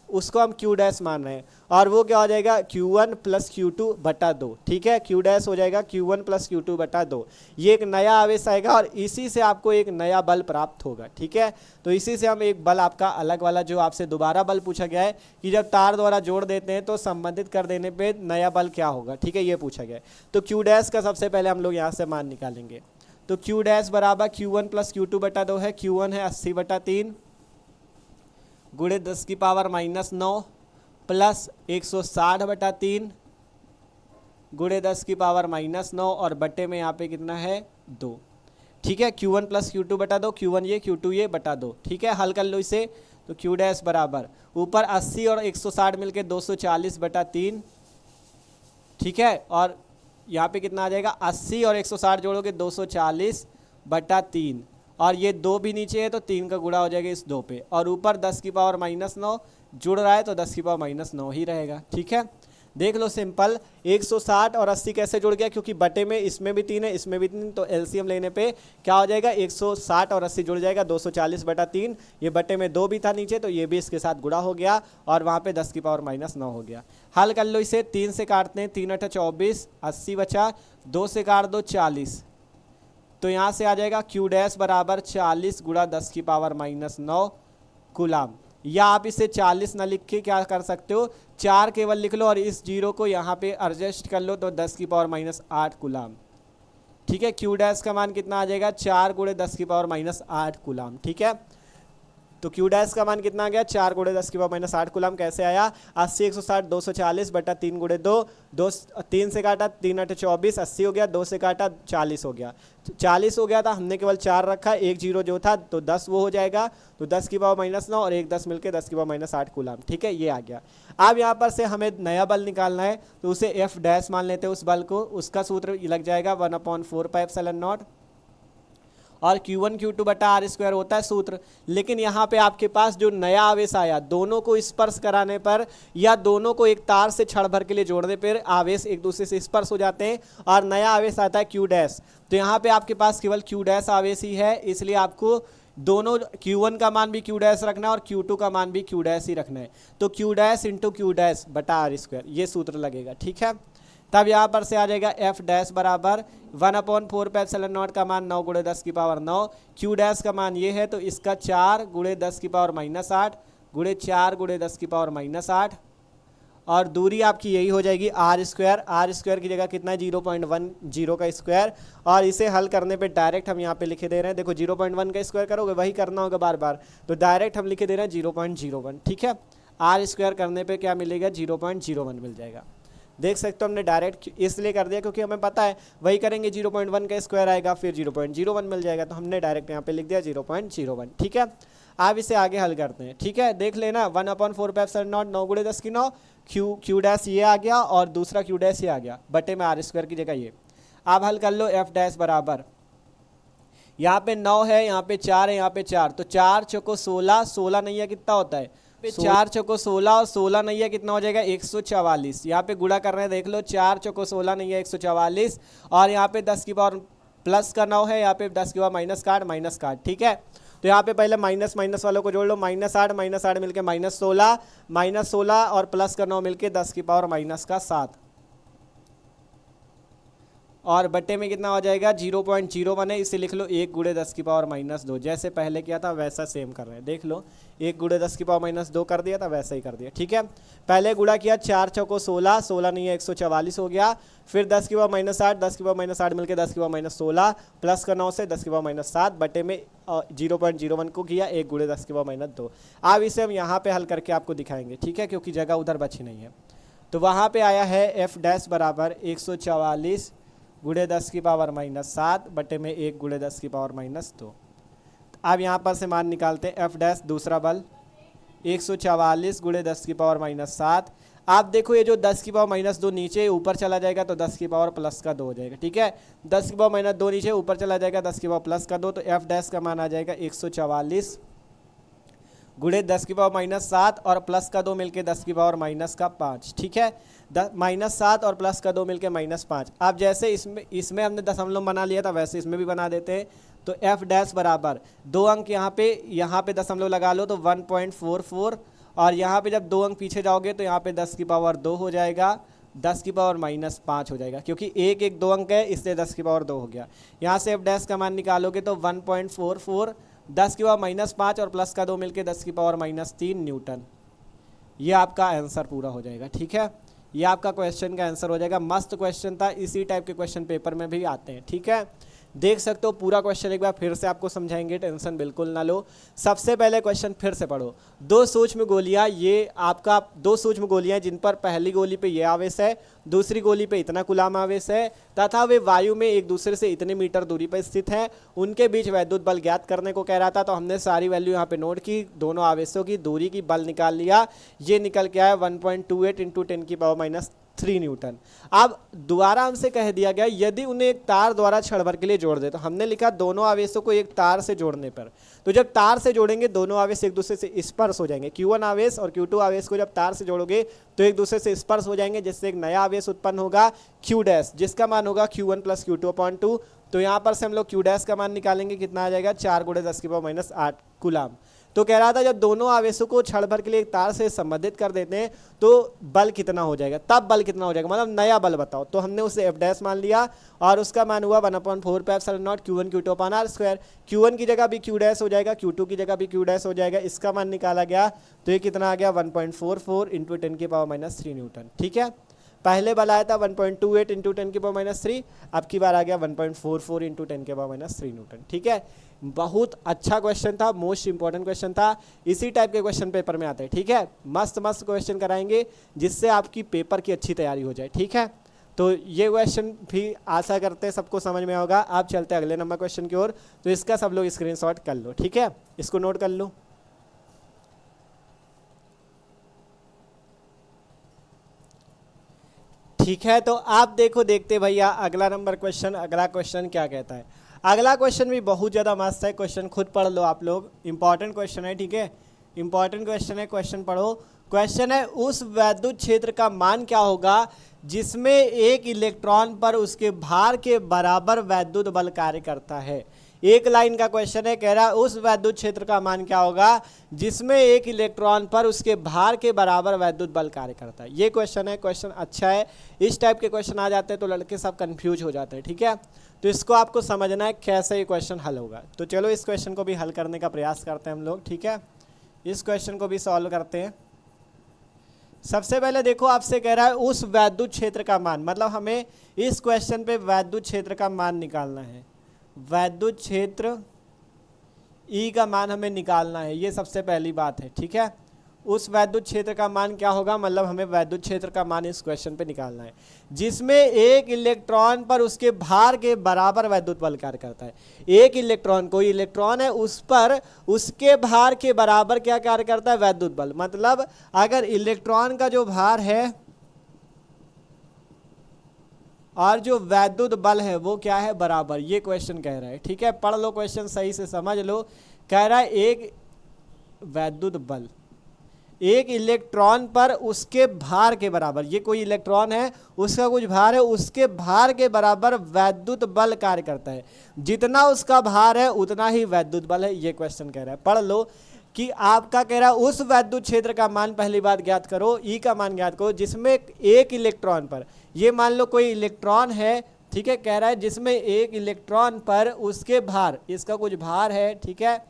उसको हम Q डैश मान रहे हैं, और वो क्या हो जाएगा Q1 प्लस Q2 बटा 2। ठीक है, Q डैश हो जाएगा Q1 प्लस Q2 बटा 2। ये एक नया आवेश आएगा और इसी से आपको एक नया बल प्राप्त होगा। ठीक है, तो इसी से हम एक बल आपका अलग वाला जो आपसे दोबारा बल पूछा गया है कि जब तार द्वारा जोड़ देते हैं तो संबंधित कर देने पे नया बल क्या होगा। ठीक है, ये पूछा गया है। तो Q डैश का सबसे पहले हम लोग यहाँ से मान निकालेंगे। तो Q डैश बराबर Q1 प्लस Q2 बटा 2 है। Q1 है 80 बटा 3 गुणे 10 की पावर -9 प्लस 160 बटा 3 गुणे 10 की पावर -9 और बटे में यहाँ पे कितना है 2। ठीक है, Q1 प्लस Q2 बटा 2, Q1 ये Q2 ये बटा 2। ठीक है, हल कर लो इसे। तो Q डैश बराबर ऊपर 80 और 160 मिलके 240 बटा 3। ठीक है, और यहाँ पे कितना आ जाएगा 80 और 160 जोड़ोगे 240 बटा 3, और ये 2 भी नीचे है तो 3 का गुणा हो जाएगा इस 2 पे, और ऊपर 10 की पावर -9 जुड़ रहा है तो 10 की पावर -9 ही रहेगा। ठीक है, देख लो सिंपल। 160 और 80 कैसे जुड़ गया, क्योंकि बटे में इसमें भी 3 है इसमें भी 3, तो एलसीएम लेने पे क्या हो जाएगा 160 और 80 जुड़ जाएगा 240 बटा 3। ये बटे में 2 भी था नीचे तो ये भी इसके साथ गुणा हो गया और वहाँ पे 10 की पावर -9 हो गया। हल कर लो इसे। 3 से काटते हैं, 3 × 24, 80 बचा, 2 से काट दो 40, तो यहाँ से आ जाएगा Q डैश बराबर 40 गुणा 10 की पावर -9 कूलाम। या आप इसे 40 ना लिख के क्या कर सकते हो, 4 केवल लिख लो और इस जीरो को यहाँ पे एडजस्ट कर लो तो 10 की पावर -8 कूलाम। ठीक है, Q डैश का मान कितना आ जाएगा 4 गुणे 10 की पावर -8 कूलाम। ठीक है, तो Q डैश का मान कितना आ गया 4 गुणे 10 की पावर -8 कूलाम। कैसे आया 80 160 240 बटा 3 गुणे 2, 3 से काटा 3 × 24 80 हो गया, 2 से काटा 40 हो गया। 40 हो गया था, हमने केवल 4 रखा, एक जीरो जो था तो 10 वो हो जाएगा, तो 10 की पावर -9 और एक 10 मिलके 10 की पावर -8 कूलाम। ठीक है, ये आ गया। अब यहाँ पर से हमें नया बल निकालना है तो उसे F डैश मान लेते हैं उस बल को। उसका सूत्र लग जाएगा 1/4πε0 और Q1 Q2 बटा R² होता है सूत्र। लेकिन यहाँ पे आपके पास जो नया आवेश आया, दोनों को स्पर्श कराने पर या दोनों को एक तार से क्षण भर के लिए जोड़ने पर आवेश एक दूसरे से स्पर्श हो जाते हैं और नया आवेश आता है Q डैश। तो यहाँ पे आपके पास केवल Q डैश आवेश ही है, इसलिए आपको दोनों Q1 का मान भी Q डैश रखना है और Q2 का मान भी Q डैश ही रखना है। तो Q dash into Q dash बटा R², ये सूत्र लगेगा। ठीक है, तब यहाँ पर से आ जाएगा F डैश बराबर 1/4πε0 का मान 9 गुणे 10 की पावर 9, Q डैश का मान ये है तो इसका 4 गुणे 10 की पावर -8 गुणे 4 गुणे 10 की पावर -8, और दूरी आपकी यही हो जाएगी R² की जगह कितना है 0.10 का स्क्वायर, और इसे हल करने पे डायरेक्ट हम यहाँ पे लिखे दे रहे हैं। देखो 0.1 का स्क्वायर करोगे वही करना होगा बार बार, तो डायरेक्ट हम लिखे दे रहे हैं 0.01। ठीक है, R² करने पे क्या मिलेगा 0.01 मिल जाएगा। देख सकते हो हमने डायरेक्ट इसलिए कर दिया क्योंकि हमें पता है वही करेंगे 0.1 का स्क्वायर आएगा फिर 0.01 मिल जाएगा, तो हमने डायरेक्ट यहाँ पे लिख दिया 0.01। ठीक है, आप इसे आगे हल करते हैं। ठीक है, देख लेना 1/4πε0 9 गुणे 10 की 9, Q डैश ये आ गया और दूसरा Q डैश ये आ गया, बटे में R² की जगह ये। आप हल कर लो F डैश बराबर, यहाँ पे 9 है, यहाँ पे 4 है, यहाँ पे 4, तो 4 चौको 16, 16 नहीं है कितना होता है 4 चौको 16 और 16 नहीं है कितना हो जाएगा 144। यहाँ पे गुणा कर रहे हैं, देख लो 4 चौको 16 नहीं है 144, और यहाँ पे 10 की पावर प्लस का 9 है, यहाँ पे 10 की पावर माइनस काट। ठीक है, तो यहाँ पे पहले माइनस वालों को जोड़ लो, -8 मिलके -16 और प्लस का 9 मिलके 10 की पावर -7, और बट्टे में कितना हो जाएगा 0.01 है, इसे लिख लो 1 गुणे 10 की पावर -2। जैसे पहले किया था वैसा सेम कर रहे हैं, देख लो 1 गुणे 10 की पावर -2 कर दिया था वैसा ही कर दिया। ठीक है, पहले गुणा किया 4 चौको 16, 16 नहीं है 144 हो गया, फिर 10 की पावर -8, 10 की पावर -8 मिलकर 10 की पावर -16 प्लस का 9 से 10 की पावर -7 बटे में 0.01 को किया 1 गुणे 10 की पावर -2। अब इसे हम यहाँ पे हल करके आपको दिखाएंगे। ठीक है, क्योंकि जगह उधर बची नहीं है, तो वहाँ पे आया है F डैश बराबर 144 गुणे 10 की पावर -7 बटे में 1 गुणे 10 की पावर -2। अब यहाँ पर से मान निकालते हैं F डैश दूसरा बल 144 गुणे 10 की पावर -7। आप देखो ये जो 10 की पावर माइनस 2 नीचे ऊपर चला जाएगा तो 10 की पावर प्लस का 2 हो जाएगा, ठीक है। 10 की पावर माइनस 2 नीचे ऊपर चला जाएगा 10 की पावर प्लस का 2, तो एफ डैश का मान आ जाएगा 144 गुणे 10 की पावर माइनस 7 और प्लस का 2 मिलके 10 की पावर माइनस का 5, ठीक है। -7 और प्लस का 2 मिलके -5। अब जैसे इसमें हमने दशमलव बना लिया था वैसे इसमें भी बना देते हैं। तो एफ डैश बराबर 2 अंक यहाँ पे दशमलव लगा लो तो 1.44, और यहाँ पे जब 2 अंक पीछे जाओगे तो यहाँ पे 10 की पावर 2 हो जाएगा, 10 की पावर -5 हो जाएगा, क्योंकि एक 2 अंक है इसलिए 10 की पावर 2 हो गया। यहाँ से एफ डैश का मान निकालोगे तो 1.44, 10 की पावर -5 और प्लस का 2 मिलके 10 की पावर -3 न्यूटन। ये आपका आंसर पूरा हो जाएगा, ठीक है। ये आपका क्वेश्चन का आंसर हो जाएगा। मस्त क्वेश्चन था, इसी टाइप के क्वेश्चन पेपर में भी आते हैं, ठीक है। देख सकते हो पूरा क्वेश्चन एक बार फिर से आपको समझाएंगे, टेंशन बिल्कुल ना लो। सबसे पहले क्वेश्चन फिर से पढ़ो। 2 सूक्ष्म गोलियां, ये आपका 2 सूक्ष्म गोलियां जिन पर पहली गोली पे ये आवेश है, दूसरी गोली पे इतना कूलाम आवेश है तथा वे वायु में एक दूसरे से इतने मीटर दूरी पर स्थित हैं, उनके बीच वैद्युत बल ज्ञात करने को कह रहा था। तो हमने सारी वैल्यू यहाँ पे नोट की, दोनों आवेशों की दूरी की, बल निकाल लिया। ये निकल के आया 1.28 × 10 की पावर -3 न्यूटन। अब दोबारा हमसे कह दिया गया यदि उन्हें एक तार द्वारा क्षण भर के लिए जोड़ दे, तो हमने लिखा दोनों आवेशों को एक तार से जोड़ने पर। तो जब तार से जोड़ेंगे दोनों आवेश एक दूसरे से स्पर्श हो जाएंगे। Q1 आवेश और Q2 आवेश को जब तार से जोड़ोगे तो एक दूसरे से स्पर्श हो जाएंगे, जिससे एक नया आवेश उत्पन्न होगा Q डैश, जिसका मान होगा Q1 + Q2/2। तो यहाँ पर से हम लोग Q डैश का मान निकालेंगे, कितना आ जाएगा 4 × 10 की पावर -8 कूलाम। तो कह रहा था जब दोनों आवेशों को क्षण भर के लिए एक तार से संबंधित कर देते हैं तो बल कितना हो जाएगा, तब बल कितना हो जाएगा, मतलब नया बल बताओ। तो हमने उसे एफ डैश मान लिया और उसका मान हुआ 1/4πε0 Q1 Q2/r²। Q1 की जगह भी Q डैश हो जाएगा, Q2 की जगह भी Q डैश हो जाएगा। इसका मान निकाला गया तो ये कितना आ गया 1.44 × 10 की पावर -3 न्यूटन, ठीक है। पहले बल आया था 1.28 × 10 की पावर -3, अब की बार आ गया 1.44 × 10 की पावर -3 न्यूटन, ठीक है। बहुत अच्छा क्वेश्चन था, मोस्ट इंपॉर्टेंट क्वेश्चन था। इसी टाइप के क्वेश्चन पेपर में आते हैं, ठीक है। मस्त मस्त क्वेश्चन कराएंगे जिससे आपकी पेपर की अच्छी तैयारी हो जाए, ठीक है। तो ये क्वेश्चन भी आशा करते हैं सबको समझ में होगा। आप चलते हैं अगले नंबर क्वेश्चन की ओर। तो इसका सब लोग स्क्रीनशॉट कर लो, ठीक है, इसको नोट कर लो। ठीक है, तो आप देखते भैया अगला नंबर क्वेश्चन। अगला क्वेश्चन क्या कहता है? अगला क्वेश्चन भी बहुत ज़्यादा मस्त है, क्वेश्चन खुद पढ़ लो आप लोग, इंपॉर्टेंट क्वेश्चन है, ठीक है। इंपॉर्टेंट क्वेश्चन है, क्वेश्चन पढ़ो। क्वेश्चन है उस वैद्युत क्षेत्र का मान क्या होगा जिसमें एक इलेक्ट्रॉन पर उसके भार के बराबर वैद्युत बल कार्य करता है। एक लाइन का क्वेश्चन है, कह रहा है उस वैद्युत क्षेत्र का मान क्या होगा जिसमें एक इलेक्ट्रॉन पर उसके भार के बराबर वैद्युत बल कार्य करता है। ये क्वेश्चन है, क्वेश्चन अच्छा है। इस टाइप के क्वेश्चन आ जाते हैं तो लड़के सब कंफ्यूज हो जाते हैं, ठीक है। तो इसको आपको समझना है कैसे ये क्वेश्चन हल होगा। तो चलो इस क्वेश्चन को भी हल करने का प्रयास करते हैं हम लोग, ठीक है। इस क्वेश्चन को भी सॉल्व करते हैं। सबसे पहले देखो आपसे कह रहा है उस वैद्युत क्षेत्र का मान, मतलब हमें इस क्वेश्चन पे वैद्युत क्षेत्र का मान निकालना है। वैद्युत क्षेत्र E का मान हमें निकालना है, ये सबसे पहली बात है, ठीक है। उस वैद्युत क्षेत्र का मान क्या होगा, मतलब हमें वैद्युत क्षेत्र का मान इस क्वेश्चन पे निकालना है जिसमें एक इलेक्ट्रॉन पर उसके भार के बराबर वैद्युत बल कार्य करता है। एक इलेक्ट्रॉन, कोई इलेक्ट्रॉन है, उस पर उसके भार के बराबर क्या कार्य करता है, वैद्युत बल। मतलब अगर इलेक्ट्रॉन का जो भार है और जो वैद्युत बल है वो क्या है, बराबर, ये क्वेश्चन कह रहा है, ठीक है। पढ़ लो क्वेश्चन, सही से समझ लो। कह रहा है एक वैद्युत बल एक इलेक्ट्रॉन पर उसके भार के बराबर, ये कोई इलेक्ट्रॉन है, उसका कुछ भार है, उसके भार के बराबर वैद्युत बल कार्य करता है। जितना उसका भार है उतना ही वैद्युत बल है, ये क्वेश्चन कह रहा है। पढ़ लो कि आपका कह रहा है उस वैद्युत क्षेत्र का मान पहली बात ज्ञात करो, ई का मान ज्ञात करो जिसमें एक इलेक्ट्रॉन पर, ये मान लो कोई इलेक्ट्रॉन है, ठीक है। कह रहा है जिसमें एक इलेक्ट्रॉन पर उसके भार, इसका कुछ भार है, ठीक है,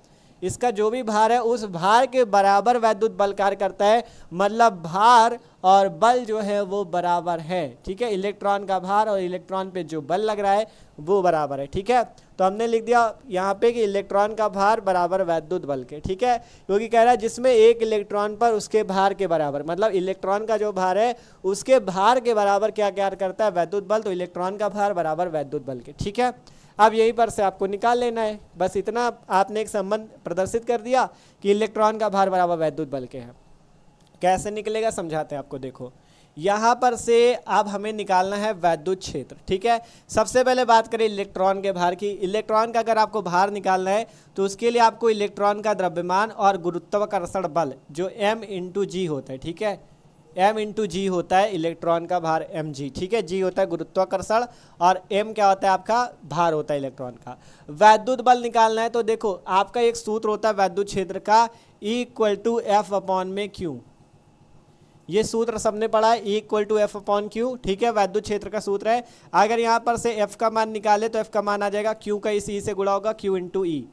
इसका जो भी भार है उस भार के बराबर वैद्युत बल कार्य करता है। मतलब भार और बल जो है वो बराबर है, ठीक है। इलेक्ट्रॉन का भार और इलेक्ट्रॉन पे जो बल लग रहा है वो बराबर है, ठीक है। तो हमने लिख दिया यहाँ पे कि इलेक्ट्रॉन का भार बराबर वैद्युत बल के, ठीक है। क्योंकि कह रहा है जिसमें एक इलेक्ट्रॉन पर उसके भार के बराबर, मतलब इलेक्ट्रॉन का जो भार है उसके भार के बराबर क्या कार्य करता है, वैद्युत बल। तो इलेक्ट्रॉन का भार बराबर वैद्युत बल के, ठीक है। अब यहीं पर से आपको निकाल लेना है, बस इतना आपने एक संबंध प्रदर्शित कर दिया कि इलेक्ट्रॉन का भार बराबर वैद्युत बल के है। कैसे निकलेगा समझाते हैं आपको। देखो यहाँ पर से अब हमें निकालना है वैद्युत क्षेत्र। ठीक है, सबसे पहले बात करें इलेक्ट्रॉन के भार की। इलेक्ट्रॉन का अगर आपको भार निकालना है तो उसके लिए आपको इलेक्ट्रॉन का द्रव्यमान और गुरुत्वाकर्षण बल जो m इंटू जी होता है, ठीक है, m इंटू जी होता है इलेक्ट्रॉन का भार mg। ठीक है, g होता है गुरुत्वाकर्षण और m क्या होता है आपका भार होता है इलेक्ट्रॉन का। वैद्युत बल निकालना है तो देखो आपका एक सूत्र होता है वैद्युत क्षेत्र का, E equal to F upon में क्यू। ये सूत्र सबने पढ़ा है, E equal to F upon Q. ठीक है, वैद्युत क्षेत्र का सूत्र है। अगर यहाँ पर से f का मान निकाले तो f का मान आ जाएगा q का इस E से गुणा होगा q इंटू ई।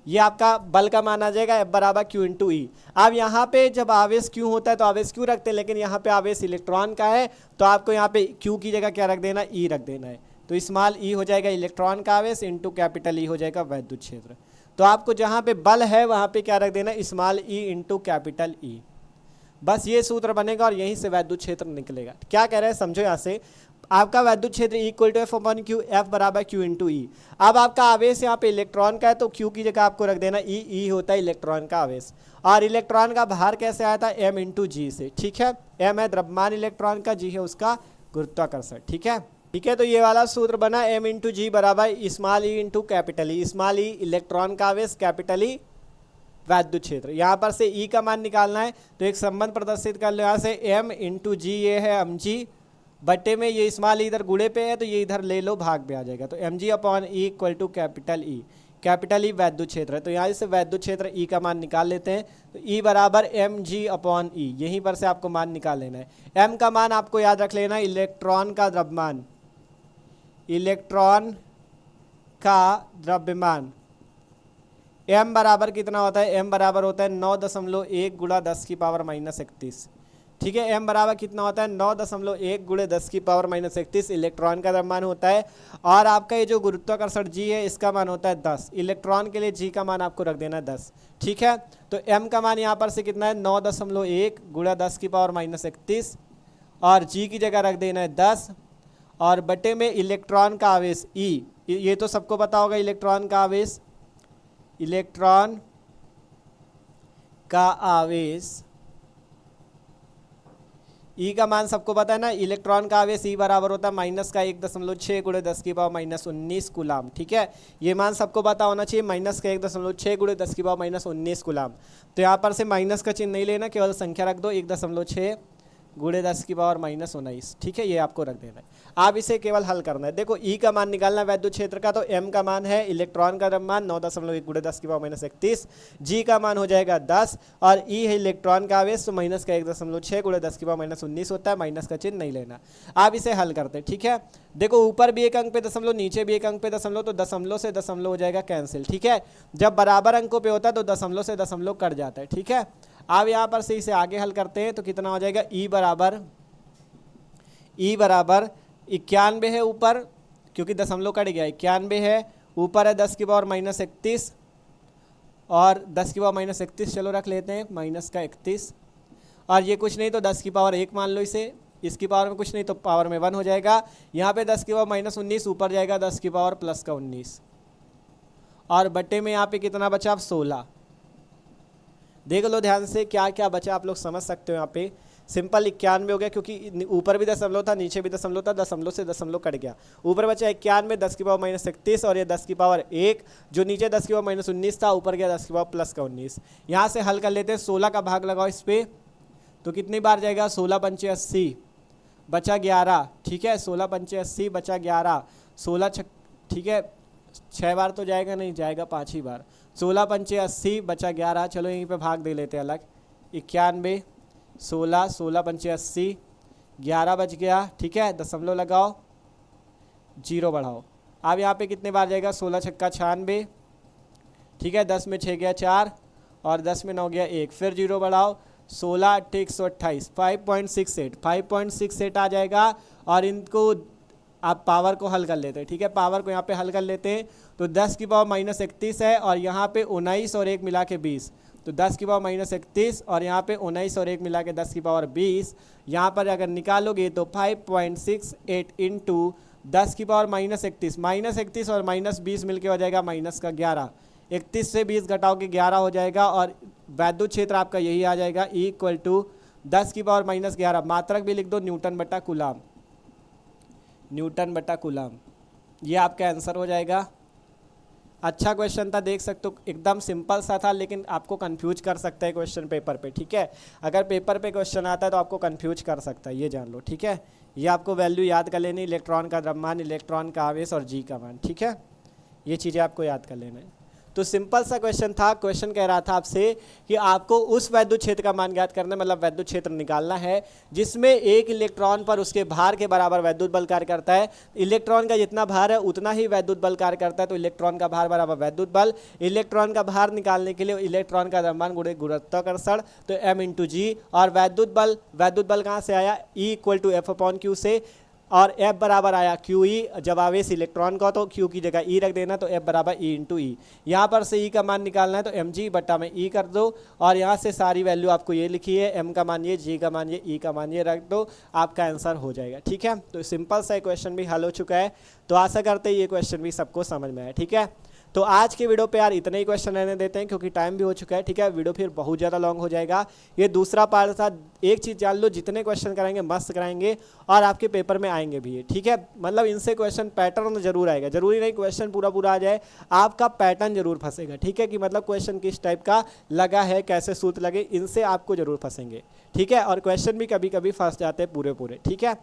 ये आपका बल का मान आ जाएगा F बराबर q इंटू ई। अब यहाँ पे जब आवेश q होता है तो आवेश q रखते हैं, लेकिन यहाँ पे आवेश इलेक्ट्रॉन का है तो आपको यहाँ पे q की जगह क्या रख देना, E रख देना है। तो स्मॉल e हो जाएगा इलेक्ट्रॉन का आवेश इंटू कैपिटल E हो जाएगा वैद्युत क्षेत्र। तो आपको जहाँ पे बल है वहाँ पे क्या रख देना, small e into capital E। बस ये सूत्र बनेगा और यहीं से वैद्युत क्षेत्र निकलेगा। क्या कह रहे हैं समझो, यहाँ से आपका वैद्युत क्षेत्र equal to F upon Q, F बराबर क्यू इंटू ई। अब आपका आवेश यहाँ पे इलेक्ट्रॉन का है तो क्यू की जगह आपको रख देना ई। ई होता है इलेक्ट्रॉन का आवेश और इलेक्ट्रॉन का भार कैसे आया था, एम इंटू जी से। ठीक है, एम है द्रव्यमान इलेक्ट्रॉन का, जी है उसका गुरुत्वाकर्षण। ठीक है, ठीक है, तो ये वाला सूत्र बना एम इंटू जी बराबर small e into capital E. Small e electron का आवेश, कैपिटल ई वैद्युत क्षेत्र। यहाँ पर से E का मान निकालना है तो एक संबंध प्रदर्शित कर लो, यहाँ से m इंटू जी, ये है mg बट्टे में ये स्मॉल इधर गुणे पे है तो ये इधर ले लो, भाग पे आ जाएगा। तो mg upon E equal to capital E. Capital E वैद्युत क्षेत्र है तो यहाँ से वैद्युत क्षेत्र E का मान निकाल लेते हैं। तो E बराबर mg अपॉन ई, यहीं पर से आपको मान निकाल लेना है। m का मान आपको याद रख लेना, इलेक्ट्रॉन का द्रव्यमान, इलेक्ट्रॉन का द्रव्यमान। m बराबर कितना होता है, m बराबर होता है 9.1 गुणा 10 की पावर माइनस 31। ठीक है, m बराबर कितना होता है 9.1 गुणे 10 की पावर माइनस 31 इलेक्ट्रॉन का द्रव्यमान होता है। और आपका ये जो गुरुत्वाकर्षण g है इसका मान होता है 10। इलेक्ट्रॉन के लिए g का मान आपको रख देना है 10। ठीक है, तो m का मान यहाँ पर से कितना है 9.1 गुणा 10 की पावर माइनस 31 और g की जगह रख देना है 10 और बटे में इलेक्ट्रॉन का आवेश E। ये तो सबको पता होगा इलेक्ट्रॉन का आवेश, इलेक्ट्रॉन का आवेश E का मान सबको पता है ना, इलेक्ट्रॉन का आवेश E बराबर होता है माइनस का 1.6 गुणे 10 की पावर माइनस 19 कूलाम। ठीक है, ये मान सबको पता होना चाहिए, माइनस का 1.6 गुणे 10 की पावर माइनस 19 कूलाम। तो यहाँ पर से माइनस का चिन्ह नहीं लेना, केवल संख्या रख दो 1.6 गुणे 10 की पावर माइनस 19। ठीक है, ये आपको रख देना है। आप इसे केवल हल करना है। देखो E का मान निकालना है वैद्युत क्षेत्र का, तो M का मान है इलेक्ट्रॉन का द्रव्यमान 9.1 गुणे 10 की पावर माइनस 31, G का मान हो जाएगा 10 और E है इलेक्ट्रॉन का आवेश तो माइनस का 1.6 गुणे 10 की पावर माइनस 19 होता है, माइनस का चिन्ह नहीं लेना। आप इसे हल करते हैं। ठीक है, देखो ऊपर भी एक अंक पे दशमलव, नीचे भी एक अंक पे दशमलव, तो दशमलव से दशमलव हो जाएगा कैंसिल। ठीक है, जब बराबर अंकों पे होता है तो दशमलव से दशमलव कट जाता है। ठीक है, अब यहाँ पर से इसे आगे हल करते हैं तो कितना हो जाएगा, E बराबर 91 है ऊपर, क्योंकि दशमलव कट गया, 91 है ऊपर है 10 की पावर माइनस 31 और 10 की पावर माइनस 31 चलो रख लेते हैं माइनस का 31 और ये कुछ नहीं तो 10 की पावर 1 मान लो इसे, इसकी पावर में कुछ नहीं तो पावर में 1 हो जाएगा। यहाँ पे 10 की पावर माइनस 19 ऊपर जाएगा 10 की पावर प्लस का 19 और बट्टे में यहाँ पे कितना बचा, अब 16। देख लो ध्यान से क्या क्या बचा, आप लोग समझ सकते हो। यहाँ पे सिंपल 91 हो गया क्योंकि ऊपर भी दशमलव था नीचे भी दशमलव था, दशमलव से दशमलव कट गया। ऊपर बचा 91 10 की पावर माइनस 31 और ये 10 की पावर 1, जो नीचे 10 की पावर माइनस 19 था ऊपर गया 10 की पावर प्लस का 19। यहाँ से हल कर लेते हैं, 16 का भाग लगाओ इस पर तो कितनी बार जाएगा, 16 पंचे 80 बचा 11। ठीक है, 16 पंचे 80 बचा 11, 16 ठीक है 6 बार तो जाएगा नहीं, जाएगा 5 ही बार। 16 पंचे 80 बचा 11, चलो यहीं पे भाग दे लेते हैं अलग। 91 16 16 पंचे 80 11 बच गया। ठीक है, दशमलव लगाओ, जीरो बढ़ाओ। अब यहाँ पे कितने बार जाएगा, 16 छक्का 96। ठीक है, 10 में 6 गया 4 और 10 में 9 गया 1, फिर जीरो बढ़ाओ, 16 8 128 5.68 आ जाएगा। और इनको आप पावर को हल कर लेते हैं। ठीक है, पावर को यहाँ पे हल कर लेते हैं तो 10 की पावर माइनस 31 है और यहाँ पे 19 और 1 मिला के 20, तो 10 की पावर माइनस 31 और यहाँ पे 19 और 1 मिला के 10 की पावर 20। यहाँ पर अगर निकालोगे तो 5.68 इंटू 10 की पावर माइनस 31 और माइनस 20 मिलके हो जाएगा माइनस का 11। 31 से 20 घटाओगे 11 हो जाएगा और वैद्युत क्षेत्र आपका यही आ जाएगा, E इक्वल टू 10⁻⁻11 मात्रक भी लिख दो न्यूटन बटा कूलाम, न्यूटन बटा कूलाम, ये आपका आंसर हो जाएगा। अच्छा क्वेश्चन था, देख सकते हो एकदम सिंपल सा था, लेकिन आपको कंफ्यूज कर सकता है क्वेश्चन पेपर पे, ठीक है। अगर पेपर पे क्वेश्चन आता है तो आपको कंफ्यूज कर सकता है, ये जान लो, ठीक है। ये आपको वैल्यू याद कर लेनी, इलेक्ट्रॉन का द्रव्यमान, इलेक्ट्रॉन का आवेश और जी का मान, ठीक है। ये चीज़ें आपको याद कर लेना है। तो सिंपल सा क्वेश्चन था। क्वेश्चन कह रहा था आपसे कि आपको उस वैद्युत क्षेत्र का मान ज्ञात करना है, मतलब वैद्युत क्षेत्र निकालना है जिसमें एक इलेक्ट्रॉन पर उसके भार के बराबर वैद्युत बल कार्य करता है। इलेक्ट्रॉन का जितना भार है उतना ही वैद्युत बल कार्य करता है, तो इलेक्ट्रॉन का भार बराबर वैद्युत बल। इलेक्ट्रॉन का भार निकालने के लिए इलेक्ट्रॉन का द्रव्यमान गुणे गुरुत्वाकर्षण, तो m×g। और वैद्युत बल कहाँ से आया, E = F/Q से, और F बराबर आया QE। जब आवेश इलेक्ट्रॉन का तो Q की जगह E रख देना, तो F बराबर E×E। यहाँ पर से E का मान निकालना है तो mg बटा में E कर दो, और यहाँ से सारी वैल्यू आपको ये लिखी है, m का मान ये, g का मान ये, E का मान ये रख दो, आपका आंसर हो जाएगा, ठीक है। तो सिंपल सा क्वेश्चन भी हल हो चुका है। तो आशा करते हैं ये क्वेश्चन भी सबको समझ में आया, ठीक है। तो आज के वीडियो पे यार इतने ही क्वेश्चन रहने देते हैं, क्योंकि टाइम भी हो चुका है, ठीक है। वीडियो फिर बहुत ज़्यादा लॉन्ग हो जाएगा। ये दूसरा पार्ट था। एक चीज़ जान लो, जितने क्वेश्चन कराएंगे मस्त कराएंगे और आपके पेपर में आएंगे भी, ठीक है। मतलब इनसे क्वेश्चन पैटर्न जरूर आएगा, जरूरी नहीं क्वेश्चन पूरा आ जाए, आपका पैटर्न जरूर फंसेगा, ठीक है। कि मतलब क्वेश्चन किस टाइप का लगा है, कैसे सूत्र लगे, इनसे आपको जरूर फंसेंगे, ठीक है। और क्वेश्चन भी कभी कभी फंस जाते हैं पूरे, ठीक है।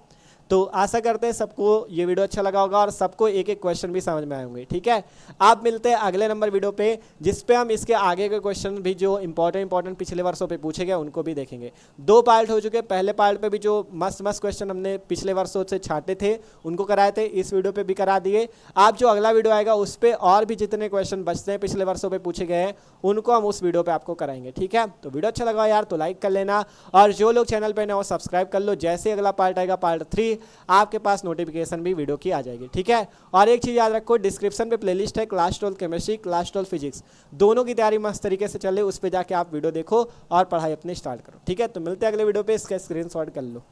तो आशा करते हैं सबको ये वीडियो अच्छा लगा होगा और सबको एक एक क्वेश्चन भी समझ में आए होंगे, ठीक है। आप मिलते हैं अगले नंबर वीडियो पे, जिस पे हम इसके आगे के क्वेश्चन भी जो इंपॉर्टेंट पिछले वर्षों पे पूछे गए उनको भी देखेंगे। 2 पार्ट हो चुके। पहले पार्ट पे भी जो मस्त क्वेश्चन हमने पिछले वर्षों से छांटे थे उनको कराए थे, इस वीडियो पे भी करा दिए। आप जो अगला वीडियो आएगा उस पर और भी जितने क्वेश्चन बचते हैं पिछले वर्षों पे पूछे गए हैं उनको हम उस वीडियो पे आपको कराएंगे, ठीक है। तो वीडियो अच्छा लगा यार तो लाइक कर लेना, और जो लोग चैनल पे नए हो सब्सक्राइब कर लो। जैसे अगला पार्ट आएगा पार्ट 3 आपके पास नोटिफिकेशन भी वीडियो की आ जाएगी, ठीक है। और एक चीज याद रखो, डिस्क्रिप्शन पे प्लेलिस्ट है क्लास 12 केमिस्ट्री, क्लास 12 फिजिक्स, दोनों की तैयारी मस्त तरीके से चले, उस पर जाके आप वीडियो देखो और पढ़ाई अपनी स्टार्ट करो, ठीक है। तो मिलते हैं अगले वीडियो पे, इसका स्क्रीनशॉट कर लो।